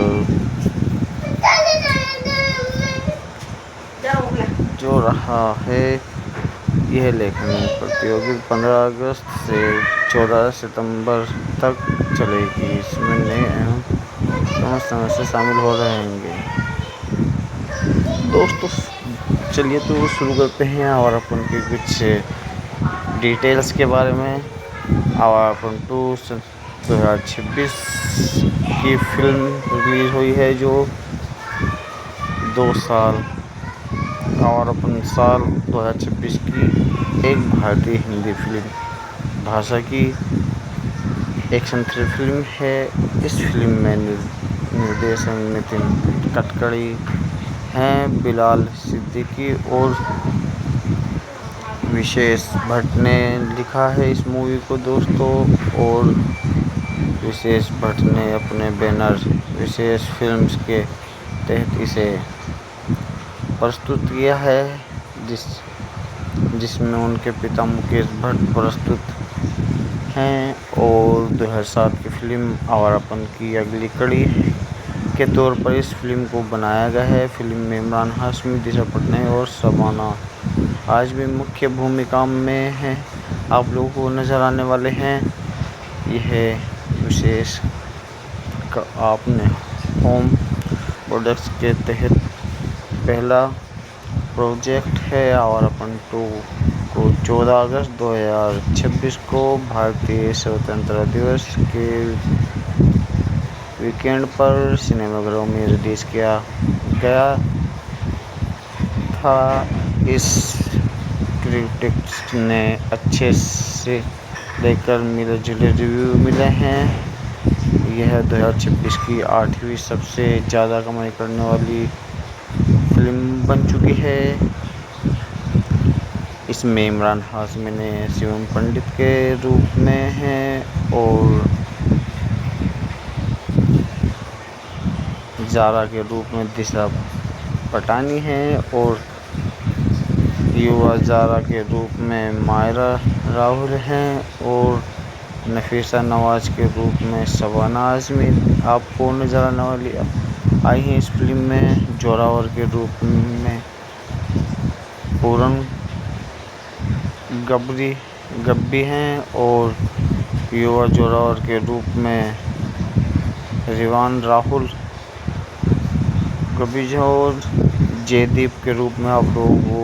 जो रहा है, यह लेखन प्रतियोगिता 15 अगस्त से 14 सितंबर तक चलेगी। इसमें नए एवं सदस्य शामिल हो रहेंगे। दोस्तों चलिए तो शुरू करते हैं आवारापन के कुछ डिटेल्स के बारे में। आवारापन 2 2026 की फिल्म रिलीज़ हुई है, जो 2 साल आवारापन साल 2026 की एक भारतीय हिंदी फिल्म भाषा की एक्शन थ्रिलर फिल्म है। इस फिल्म में निर्देशक नितिन गडकरी हैं। बिलाल सिद्दीकी और विशेष भट्ट ने लिखा है इस मूवी को दोस्तों। और विशेष भट्ट ने अपने बैनर विशेष फिल्म्स के तहत इसे प्रस्तुत किया है, जिसमें उनके पिता मुकेश भट्ट प्रस्तुत हैं और 2007 की फिल्म आवारापन की अगली कड़ी के तौर पर इस फिल्म को बनाया गया है। फिल्म में इमरान हाशमी, दिशा पटनायक और शबाना आजमी मुख्य भूमिका में हैं। आप लोगों को नज़र आने वाले हैं। यह विशेष आपने होम प्रोडक्ट्स के तहत पहला प्रोजेक्ट है। आवारापन 2 को 14 अगस्त 2026 को भारतीय स्वतंत्रता दिवस के वीकेंड पर सिनेमाघरों में रिलीज़ किया गया था। इस क्रिटिक्स ने अच्छे से लेकर मिले-जुले रिव्यू मिले हैं। यह 2026 की 8वीं सबसे ज़्यादा कमाई करने वाली फिल्म बन चुकी है। इसमें इमरान हाशमी ने शिवम पंडित के रूप में हैं और ज़ारा के रूप में दिशा पटानी हैं और युवा ज़ारा के रूप में मायरा राहुल हैं और नफीसा नवाज के रूप में शबाना आजमी आपको नज़र आने वाली आई हैं। इस फिल्म में जोरावर के रूप में पूरन गबरी गब्बी हैं और युवा जोरावर के रूप में रिवान राहुल गब्बी और जयदीप के रूप में आप लोगों को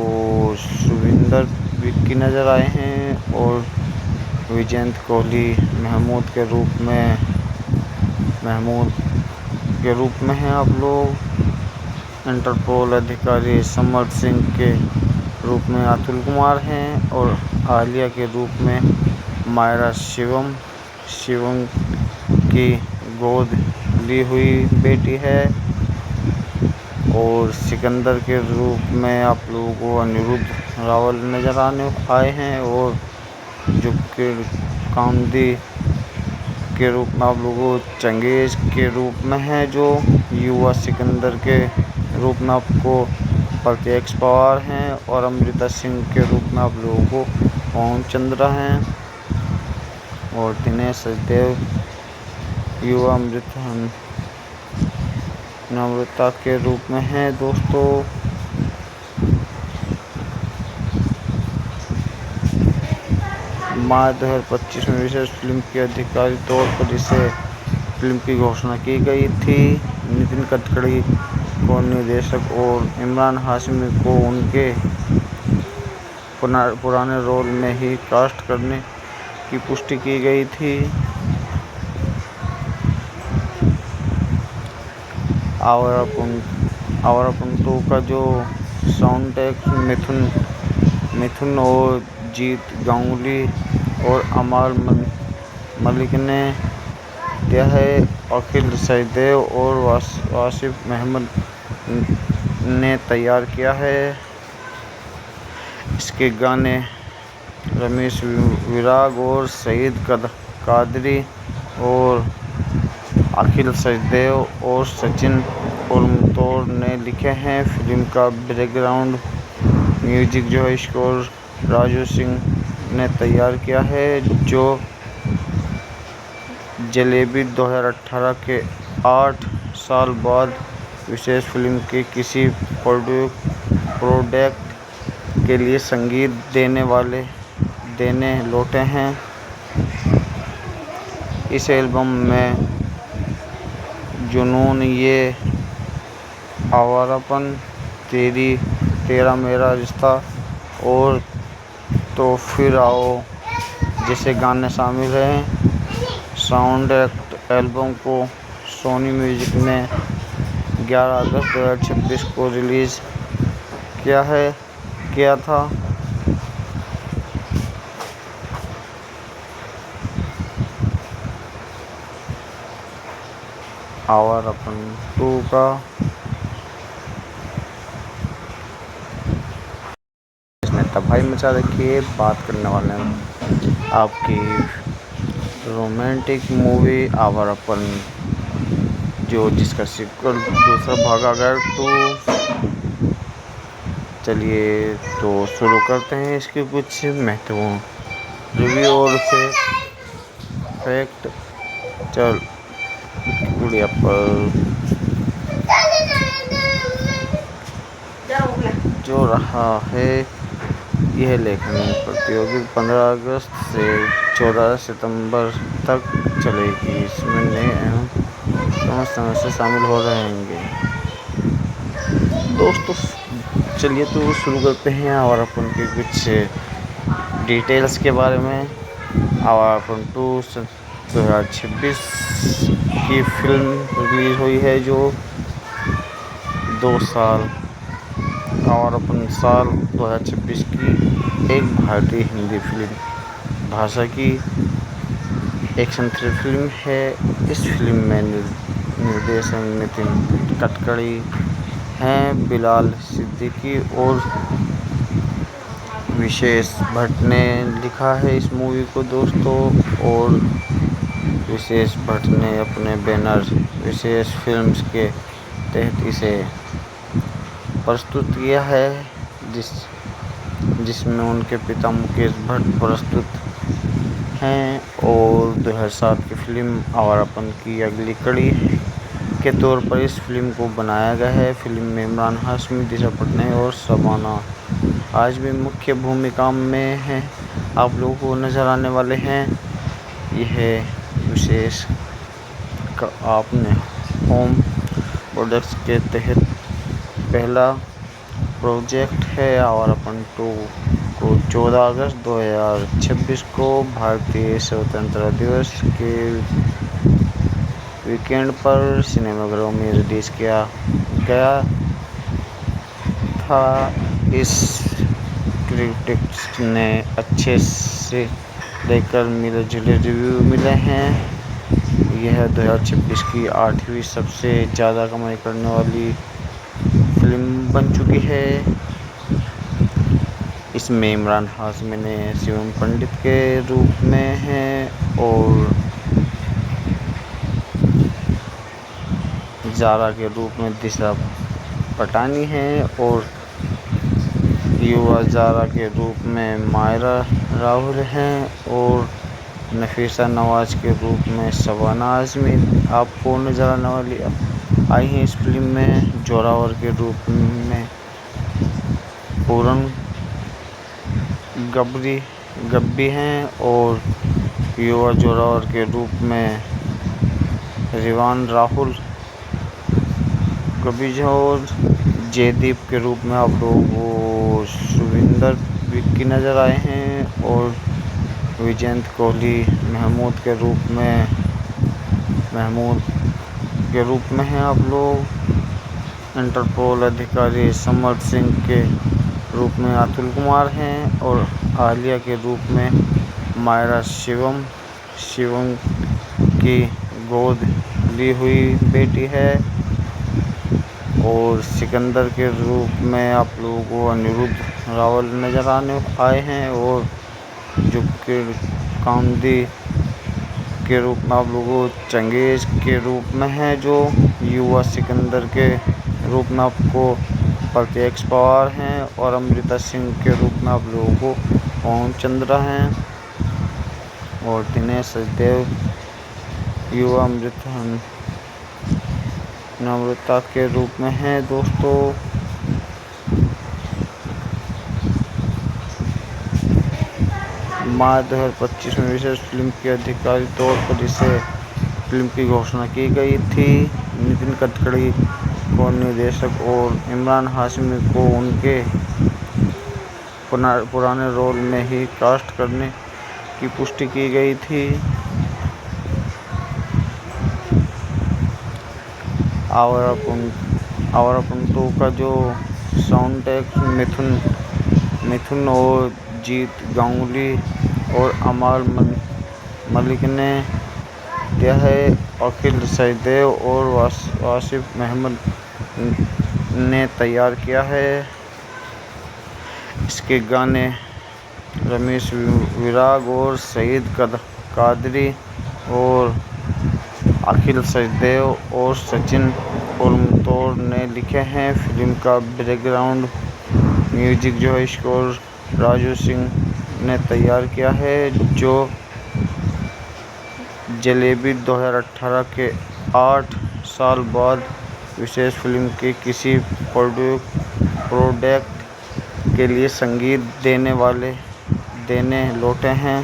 सुविंदर विक्की नज़र आए हैं और विजेंद्र कोहली महमूद के रूप में हैं आप लोग। इंटरपोल अधिकारी समर सिंह के रूप में अतुल कुमार हैं और आलिया के रूप में मायरा शिवम की गोद ली हुई बेटी है और सिकंदर के रूप में आप लोगों को अनिरुद्ध रावल नज़र आए हैं और जुबेर कामदी के रूप में आप लोगों को चंगेज़ के रूप में है जो युवा सिकंदर के रूप में आपको प्रत्यक्ष पवार हैं और अमृता सिंह के रूप में आप लोगों को पवन चंद्रा हैं और दिनेश सचदेव युवा नम्रता के रूप में हैं दोस्तों। मार्च 2025 में विशेष फिल्म के आधिकारिक तौर पर इसे फिल्म की घोषणा की गई थी। नितिन गडकरी को निर्देशक और इमरान हाशमी को उनके पुराने रोल में ही कास्ट करने की पुष्टि की गई थी। आवारापन 2 का जो साउंड ट्रैक मिथुन और जीत गांगुली और अमाल मलिक ने दिया है। अखिल सचदेव और वासिफ अहमद ने तैयार किया है। इसके गाने रमेश विराग और सईद कादरी और अखिल सचदेव और सचिन कोलमतौर ने लिखे हैं। फिल्म का बैकग्राउंड म्यूजिक जो है स्कोर राजू सिंह ने तैयार किया है जो जलेबी 2018 के 8 साल बाद विशेष फिल्म के किसी प्रोडक्ट के लिए संगीत देने लौटे हैं। इस एल्बम में जुनून, ये आवारापन, तेरा मेरा रिश्ता और तो फिर आओ जैसे गाने शामिल हैं। साउंड ट्रैक एल्बम को सोनी म्यूजिक ने 11 अगस्त 2026 को रिलीज़ किया था। आवारापन 2 का इसमें तबाही मचा रखी है। बात करने वाले हैं आपकी रोमांटिक मूवी आवारापन जिसका सीक्वल दूसरा भाग आ गया 2। चलिए तो शुरू करते हैं इसके कुछ महत्वपूर्ण रिव्यू और फैक्ट। चल गुड़िया पर जो रहा है यह लेखन प्रतियोगिता 15 अगस्त से 14 सितंबर तक चलेगी। इसमें नए एवं समस्या शामिल हो रहेंगे। दोस्तों चलिए तो शुरू करते हैं आवारापन के कुछ डिटेल्स के बारे में। आवारापन 2 2026 की फिल्म रिलीज़ हुई है जो 2 साल आवारापन साल 2026 की एक भारतीय हिंदी फिल्म भाषा की एक्शन थ्रिलर फिल्म है। इस फिल्म में निर्देशक नितिन गडकरी हैं, बिलाल सिद्दीकी और विशेष भट्ट ने लिखा है इस मूवी को दोस्तों। और विशेष भट्ट ने अपने बैनर विशेष फिल्म्स के तहत इसे प्रस्तुत किया है जिसमें उनके पिता मुकेश भट्ट प्रस्तुत हैं और 2007 की फिल्म आवारापन की अगली कड़ी के तौर पर इस फिल्म को बनाया गया है। फिल्म में इमरान हाशमी, दिशा पटनायक और शबाना आजमी मुख्य भूमिका में हैं। आप लोगों को नज़र आने वाले हैं। यह विशेष आपने होम प्रोडक्ट्स के तहत पहला प्रोजेक्ट है। आवारापन 2 को 14 अगस्त 2026 को भारतीय स्वतंत्रता दिवस के वीकेंड पर सिनेमाघरों में रिलीज़ किया गया था। इस क्रिटिक्स ने अच्छे से लेकर मिले-जुले रिव्यू मिले हैं। यह 2026 की 8वीं सबसे ज़्यादा कमाई करने वाली फिल्म बन चुकी है। इसमें इमरान हाशमी ने शिवम पंडित के रूप में हैं और ज़ारा के रूप में दिशा पटानी हैं और युवा ज़ारा के रूप में मायरा राहुल हैं और नफीसा नवाज के रूप में शबाना आज़मी आपको नज़र आने वाली आई हैं। इस फिल्म में जोरावर के रूप में पूरन गब्बी हैं और युवा जोरावर के रूप में रिवान राहुल गब्बी और जयदीप के रूप में आप लोग वो सुविंदर विक्की नज़र आए हैं और विजयंत कोहली महमूद के रूप में हैं। आप लोग इंटरपोल अधिकारी समर सिंह के रूप में अतुल कुमार हैं और आलिया के रूप में मायरा शिवम की गोद ली हुई बेटी है और सिकंदर के रूप में आप लोगों को अनिरुद्ध रावल नज़र आए हैं और जुबेर कामदी के रूप में आप लोगों को चंगेज़ के रूप में है। जो युवा सिकंदर के रूप में आपको प्रत्यक्ष पवार हैं और अमृता सिंह के रूप में आप लोगों को पवन चंद्रा हैं और दिनेश सचदेव युवा नम्रता के रूप में हैं। दोस्तों मार्च 2025 में विशेष फिल्म के आधिकारिक तौर पर इसे फिल्म की घोषणा की गई थी। नितिन गडकरी को निर्देशक और इमरान हाशमी को उनके पुराने रोल में ही कास्ट करने की पुष्टि की गई थी। आवारापन 2 का जो साउंड ट्रैक मिथुन और जीत गांगुली और अमाल मलिक ने दिया है। अखिल सचदेव और वासिफ अहमद ने तैयार किया है। इसके गाने रमेश विराग और सईद कादरी और अखिल सचदेव और सचिन पुरमतोड़ ने लिखे हैं। फिल्म का बैकग्राउंड म्यूजिक जो है स्कोर राजू सिंह ने तैयार किया है। जो जलेबी 2018 के 8 साल बाद विशेष फिल्म के किसी प्रोडक्ट के लिए संगीत देने लौटे हैं।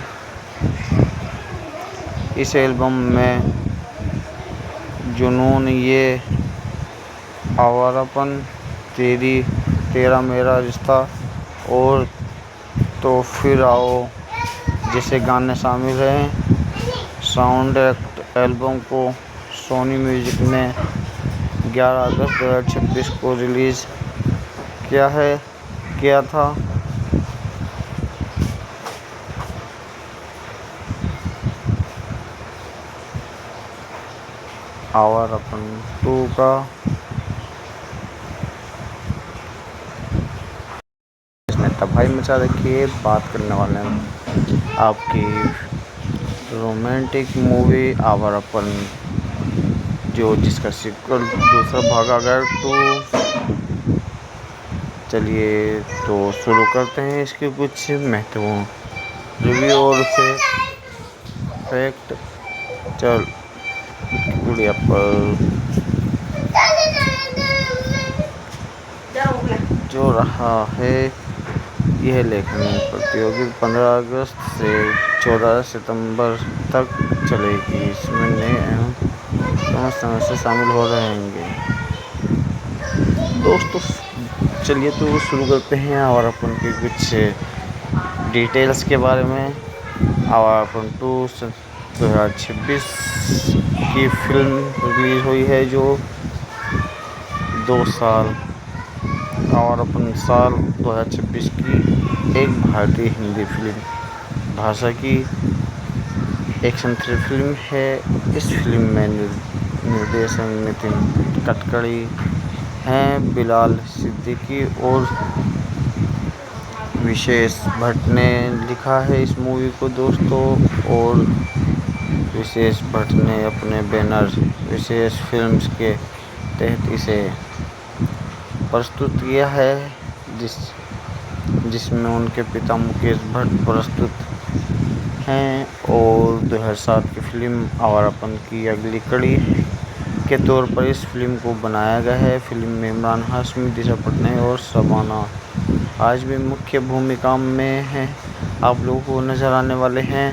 इस एल्बम में जुनून, ये आवारापन, तेरा मेरा रिश्ता और तो फिर आओ जैसे गाने शामिल हैं। साउंड एल्बम को सोनी म्यूजिक ने 11 अगस्त 2026 को रिलीज़ किया था। आवारापन 2 का इसमें तबाही मचा रखी है। बात करने वाले हैं आपकी रोमांटिक मूवी आवारापन जिसका सीक्वल दूसरा भाग आ गया 2। चलिए तो शुरू करते हैं इसके कुछ महत्वपूर्ण रिव्यू और फैक्ट। चल गुड़िया पर जो रहा है यह लेखन प्रतियोगिता 15 अगस्त से 14 सितंबर तक चलेगी। इसमें नए एवं सदस्य शामिल हो रहेंगे। दोस्तों चलिए तो शुरू करते हैं और अपन के कुछ डिटेल्स के बारे में। आवारापन 2 2026 की फिल्म रिलीज हुई है जो 2 साल आवारापन साल 2026 की एक भारतीय हिंदी फिल्म भाषा की एक्शन थ्रिलर फिल्म है। इस फिल्म में निर्देशक नितिन गडकरी हैं, बिलाल सिद्दीकी और विशेष भट्ट ने लिखा है इस मूवी को दोस्तों। और विशेष भट्ट ने अपने बैनर विशेष फिल्म्स के तहत इसे प्रस्तुत किया है, जिसमें उनके पिता मुकेश भट्ट प्रस्तुत हैं और 2007 की फिल्म आवारापन की अगली कड़ी के तौर पर इस फिल्म को बनाया गया है। फिल्म में इमरान हाशमी, दिशा पटनायक और शबाना आजमी मुख्य भूमिका में हैं। आप लोगों को नज़र आने वाले हैं।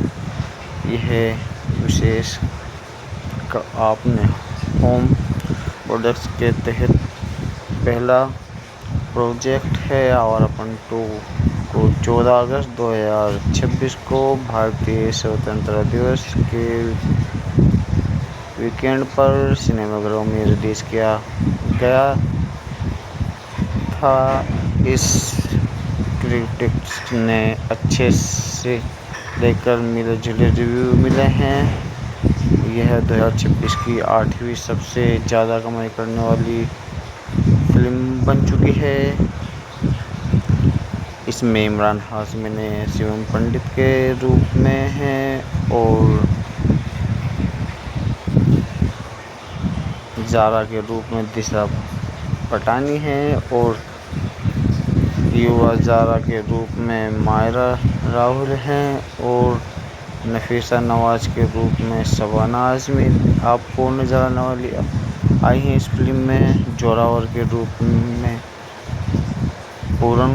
यह विशेष आपने होम प्रोडक्ट्स के तहत पहला प्रोजेक्ट है। आवारापन 2 को 14 अगस्त 2026 को भारतीय स्वतंत्रता दिवस के वीकेंड पर सिनेमाघरों में रिलीज किया गया था। इस क्रिटिक्स ने अच्छे से लेकर मिले-जुले रिव्यू मिले हैं। यह 2026 की 8वीं सबसे ज़्यादा कमाई करने वाली फिल्म बन चुकी है। इसमें इमरान हाशमी ने शिवम पंडित के रूप में हैं और ज़ारा के रूप में दिशा पटानी हैं और युवा ज़ारा के रूप में मायरा राहुल हैं और नफीसा नवाज के रूप में शबाना आजमी आपको नज़र आने वाली आई हैं। इस फिल्म में जोरावर के रूप में पूरन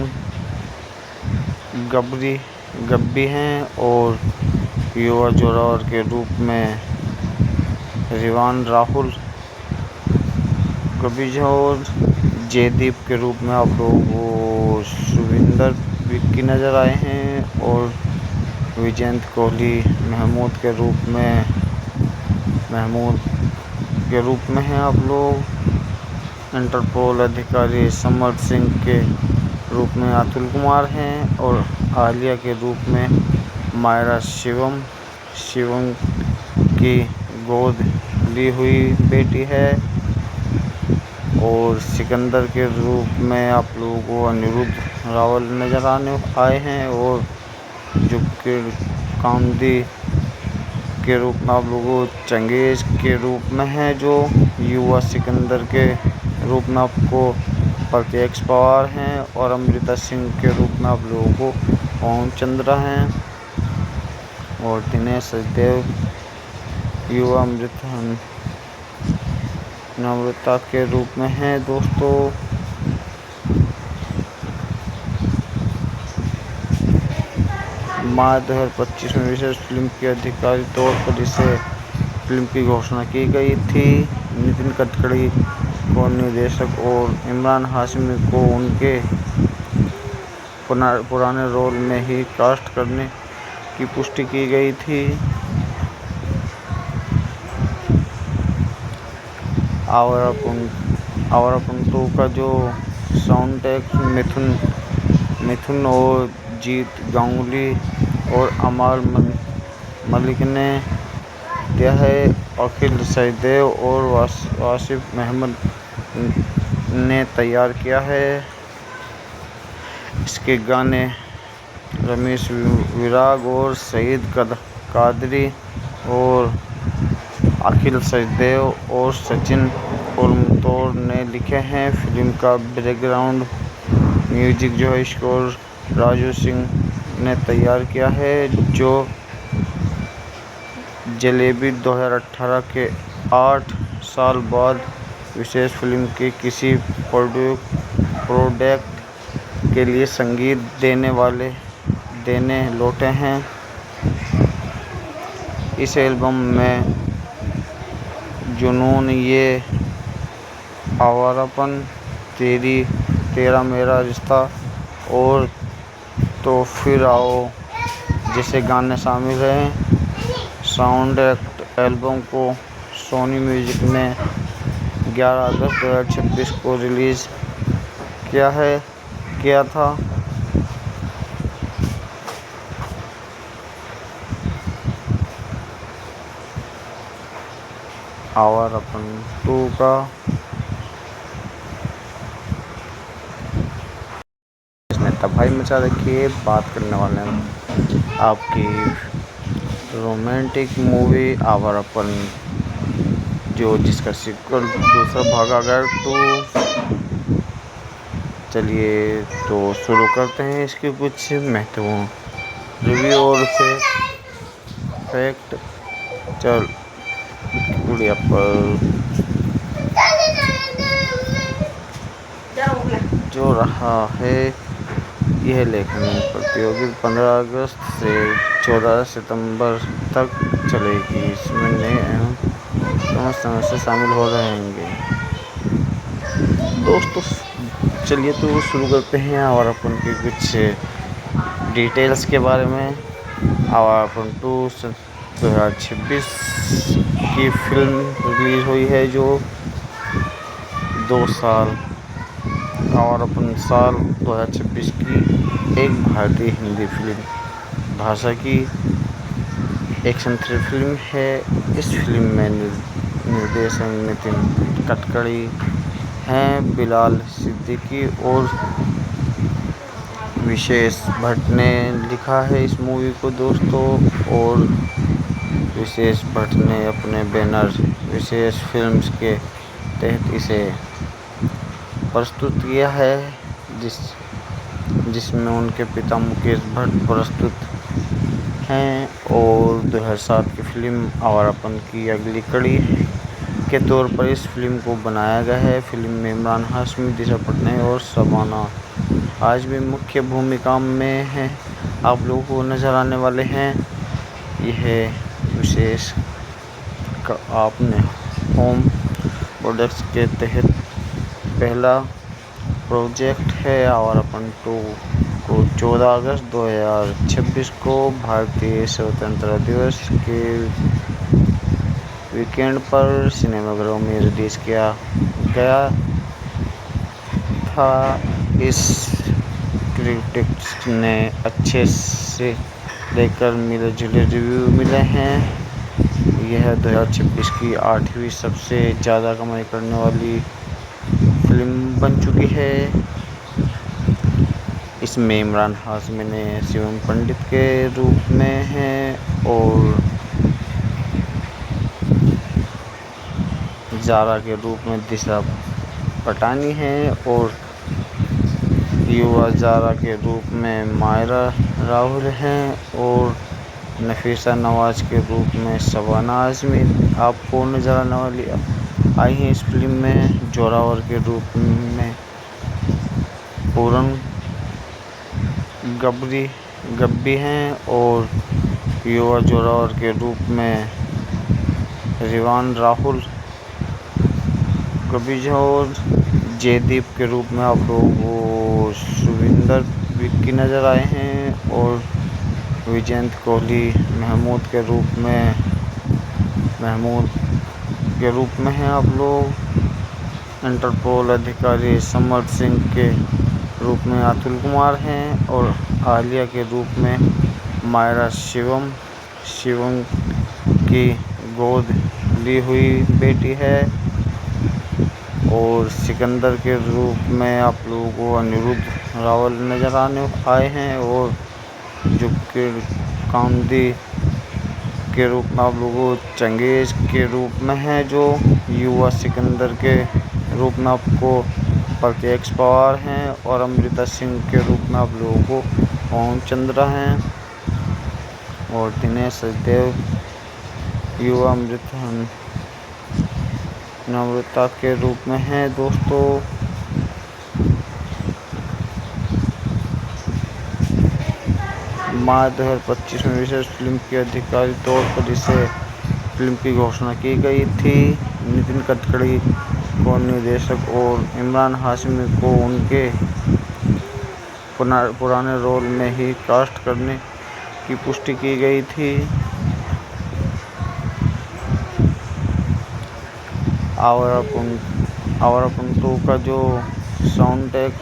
गब्बी हैं और युवा जोरावर के रूप में रिवान राहुल गब्बी और जयदीप के रूप में आप लोगों को सुविंदर विक्की नज़र आए हैं और विजयंत कोहली महमूद के रूप में हैं। आप लोग इंटरपोल अधिकारी समर सिंह के रूप में अतुल कुमार हैं और आलिया के रूप में मायरा शिवम की गोद ली हुई बेटी है और सिकंदर के रूप में आप लोगों को अनिरुद्ध रावल नज़र आए हैं और जुबेर कामदी के रूप में आप लोगों को चंगेज के रूप में है जो युवा सिकंदर के रूप में आपको प्रत्यक्ष पवार हैं और अमृता सिंह के रूप में आप लोगों को ओम चंद्रा हैं और दिनेश सचदेव युवा नम्रता के रूप में हैं दोस्तों। मार्च 2025 में विशेष फिल्म के आधिकारिक तौर पर इसे फिल्म की घोषणा की गई थी। नितिन गडकरी को निर्देशक और इमरान हाशमी को उनके पुराने रोल में ही कास्ट करने की पुष्टि की गई थी। आवारापन 2 का जो साउंड ट्रैक मिथुन और जीत गांगुली और अमाल मलिक ने दिया है। अखिल सचदेव और वासिफ अहमद ने तैयार किया है। इसके गाने रमेश विराग और सईद कादरी और अखिल सचदेव और सचिन पुरमतोड़ ने लिखे हैं। फिल्म का बैकग्राउंड म्यूजिक जो है स्कोर राजू सिंह ने तैयार किया है जो जलेबी 2018 के 8 साल बाद विशेष फिल्म के किसी प्रोडक्ट के लिए संगीत देने लौटे हैं। इस एल्बम में जुनून, ये आवारापन, तेरा मेरा रिश्ता और तो फिर आओ जैसे गाने शामिल हैं। साउंड एक्ट एल्बम को सोनी म्यूजिक ने 11 अगस्त 2026 को रिलीज़ किया था। आवारापन 2 का इसने तबाही मचा रखी है। बात करने वाले हैं आपकी रोमांटिक मूवी आवारापन, जिसका सीक्वल दूसरा भाग आ गया 2। चलिए तो शुरू करते हैं इसके कुछ महत्वपूर्ण रिव्यू और फैक्ट। चल गुड़िया पर जो रहा है, यह लेखन प्रतियोगिता 15 अगस्त से 14 सितंबर तक चलेगी। इसमें नए एवं सदस्य शामिल हो रहेंगे। दोस्तों चलिए तो शुरू करते हैं आवारापन के कुछ डिटेल्स के बारे में। आवारापन 2 2026 की फिल्म रिलीज़ हुई है, जो 2 साल आवारापन साल 2026 की एक भारतीय हिंदी फिल्म भाषा की एक्शन थ्रिलर फिल्म है। इस फिल्म में निर्देशक नितिन गडकरी हैं। बिलाल सिद्दीकी और विशेष भट्ट ने लिखा है इस मूवी को दोस्तों। और विशेष भट्ट ने अपने बैनर विशेष फिल्म्स के तहत इसे प्रस्तुत किया है, जिसमें उनके पिता मुकेश भट्ट प्रस्तुत हैं। और 2007 की फिल्म आवारापन की अगली कड़ी के तौर पर इस फिल्म को बनाया गया है। फिल्म में इमरान हाशमी, दिशा पटनायक और शबाना आज़मी मुख्य भूमिका में हैं। आप लोगों को नज़र आने वाले हैं। यह विशेष आपने होम प्रोडक्ट्स के तहत पहला प्रोजेक्ट है। आवारापन 2 को 14 अगस्त 2026 को भारतीय स्वतंत्रता दिवस के वीकेंड पर सिनेमाघरों में रिलीज़ किया गया था। इस क्रिटिक्स ने अच्छे से लेकर मिले-जुले रिव्यू मिले हैं। यह 2026 की 8वीं सबसे ज़्यादा कमाई करने वाली फिल्म बन चुकी है। इसमें इमरान हाशमी ने शिवम पंडित के रूप में हैं और ज़ारा के रूप में दिशा पटानी हैं और युवा ज़ारा के रूप में मायरा राहुल हैं और नफीसा नवाज के रूप में शबाना आज़मी आपको नज़र आने वाली आई हैं। इस फिल्म में जोरावर के रूप में पूरन गब्बी हैं और युवा जोरावर के रूप में रिवान राहुल गब्बी और जयदीप के रूप में आप लोगों को सुविंदर विक्की नज़र आए हैं और विजयंत कोहली महमूद के रूप में हैं। आप लोग इंटरपोल अधिकारी समर सिंह के रूप में अतुल कुमार हैं और आलिया के रूप में मायरा शिवम की गोद ली हुई बेटी है और सिकंदर के रूप में आप लोगों को अनिरुद्ध रावल नज़र आए हैं और जुबेर कामदी के रूप में आप लोगों को चंगेज़ के रूप में है, जो युवा सिकंदर के रूप में आपको प्रत्यक्ष पवार हैं और अमृता सिंह के रूप में आप लोगों को ओम चंद्रा हैं और दिनेश सचदेव युवा नम्रता के रूप में हैं। दोस्तों मार्च 2025 में विशेष फिल्म की आधिकारिक तौर पर इसे फिल्म की घोषणा की गई थी। नितिन गडकरी को निर्देशक और इमरान हाशमी को उनके पुराने रोल में ही कास्ट करने की पुष्टि की गई थी। आवारापन 2 का जो साउंड ट्रैक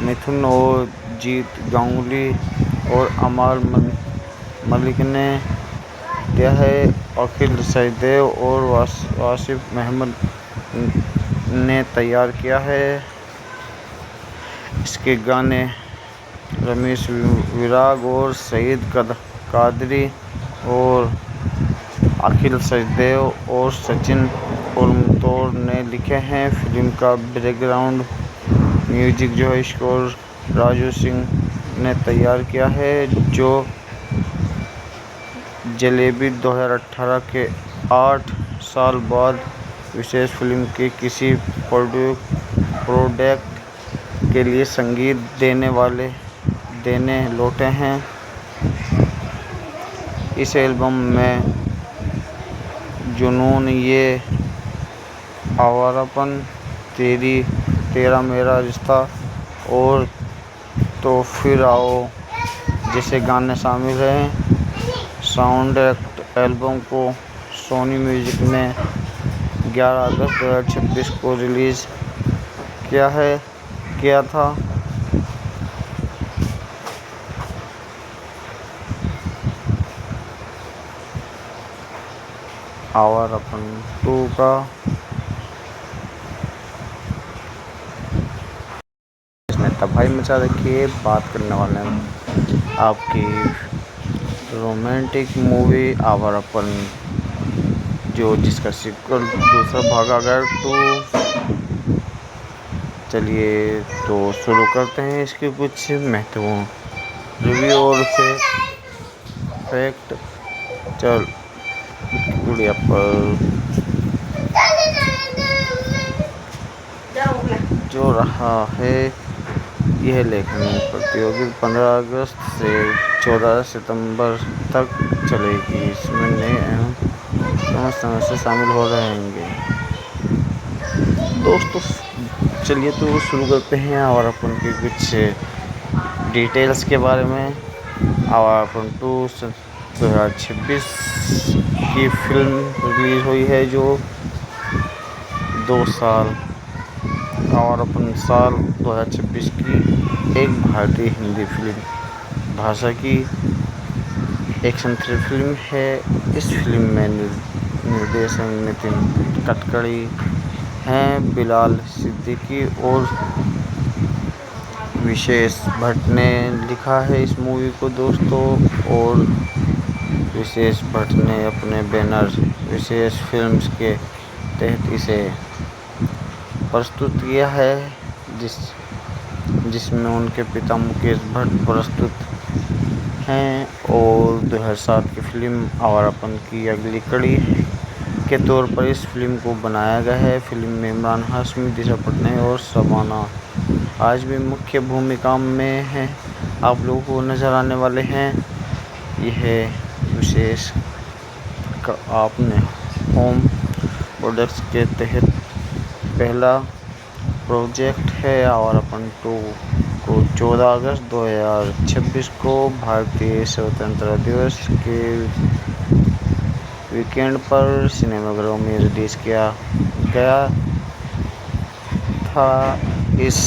मिथुन और जीत गांगुली और अमाल मलिक ने दिया है। अखिल सचदेव और वासिफ अहमद ने तैयार किया है। इसके गाने रमेश विराग और सईद कादरी और अखिल सचदेव और सचिन पुरमतोड़ ने लिखे हैं। फिल्म का बैकग्राउंड म्यूजिक जो है स्कोर राजू सिंह ने तैयार किया है, जो जलेबी 2018 के 8 साल बाद विशेष फिल्म के किसी प्रोडक्ट के लिए संगीत देने लौटे हैं। इस एल्बम में जुनून, ये आवारापन, तेरा मेरा रिश्ता और तो फिर आओ जैसे गाने शामिल हैं। साउंड ट्रैक एल्बम को सोनी म्यूजिक ने 11 अगस्त 2026 को रिलीज़ किया था। आवारापन 2 का इसने तबाही मचा रखी है। बात करने वाले हैं आपकी रोमांटिक मूवी आवारापन, जिसका सीक्वल दूसरा भाग आ गया 2। चलिए तो शुरू करते हैं इसके कुछ महत्वपूर्ण रिव्यू और फैक्ट। चल गुड़िया पर जो रहा है, यह लेखन प्रतियोगिता 15 अगस्त से 14 सितंबर तक चलेगी। इसमें नए एवं समस्या शामिल हो रहेंगे। दोस्तों चलिए तो शुरू करते हैं आवारापन के कुछ डिटेल्स के बारे में। आवारापन 2 2026 की फिल्म रिलीज़ हुई है, जो 2 साल आवारापन साल 2026 की एक भारतीय हिंदी फिल्म भाषा की एक्शन थ्रिलर फिल्म है। इस फिल्म में निर्देशक नितिन गडकरी हैं। बिलाल सिद्दीकी और विशेष भट्ट ने लिखा है इस मूवी को दोस्तों, और विशेष भट्ट ने अपने बैनर विशेष फिल्म्स के तहत इसे प्रस्तुत किया है, जिसमें उनके पिता मुकेश भट्ट प्रस्तुत हैं और 2007 की फिल्म आवारापन की अगली कड़ी के तौर पर इस फिल्म को बनाया गया है। फिल्म में इमरान हाशमी, दिशा पटनायक और शबाना आजमी मुख्य भूमिका में हैं। आप लोगों को नज़र आने वाले हैं। यह विशेष आपने होम प्रोडक्ट्स के तहत पहला प्रोजेक्ट है। आवारापन 2 को 14 अगस्त 2026 को भारतीय स्वतंत्रता दिवस के वीकेंड पर सिनेमाघरों में रिलीज़ किया गया था। इस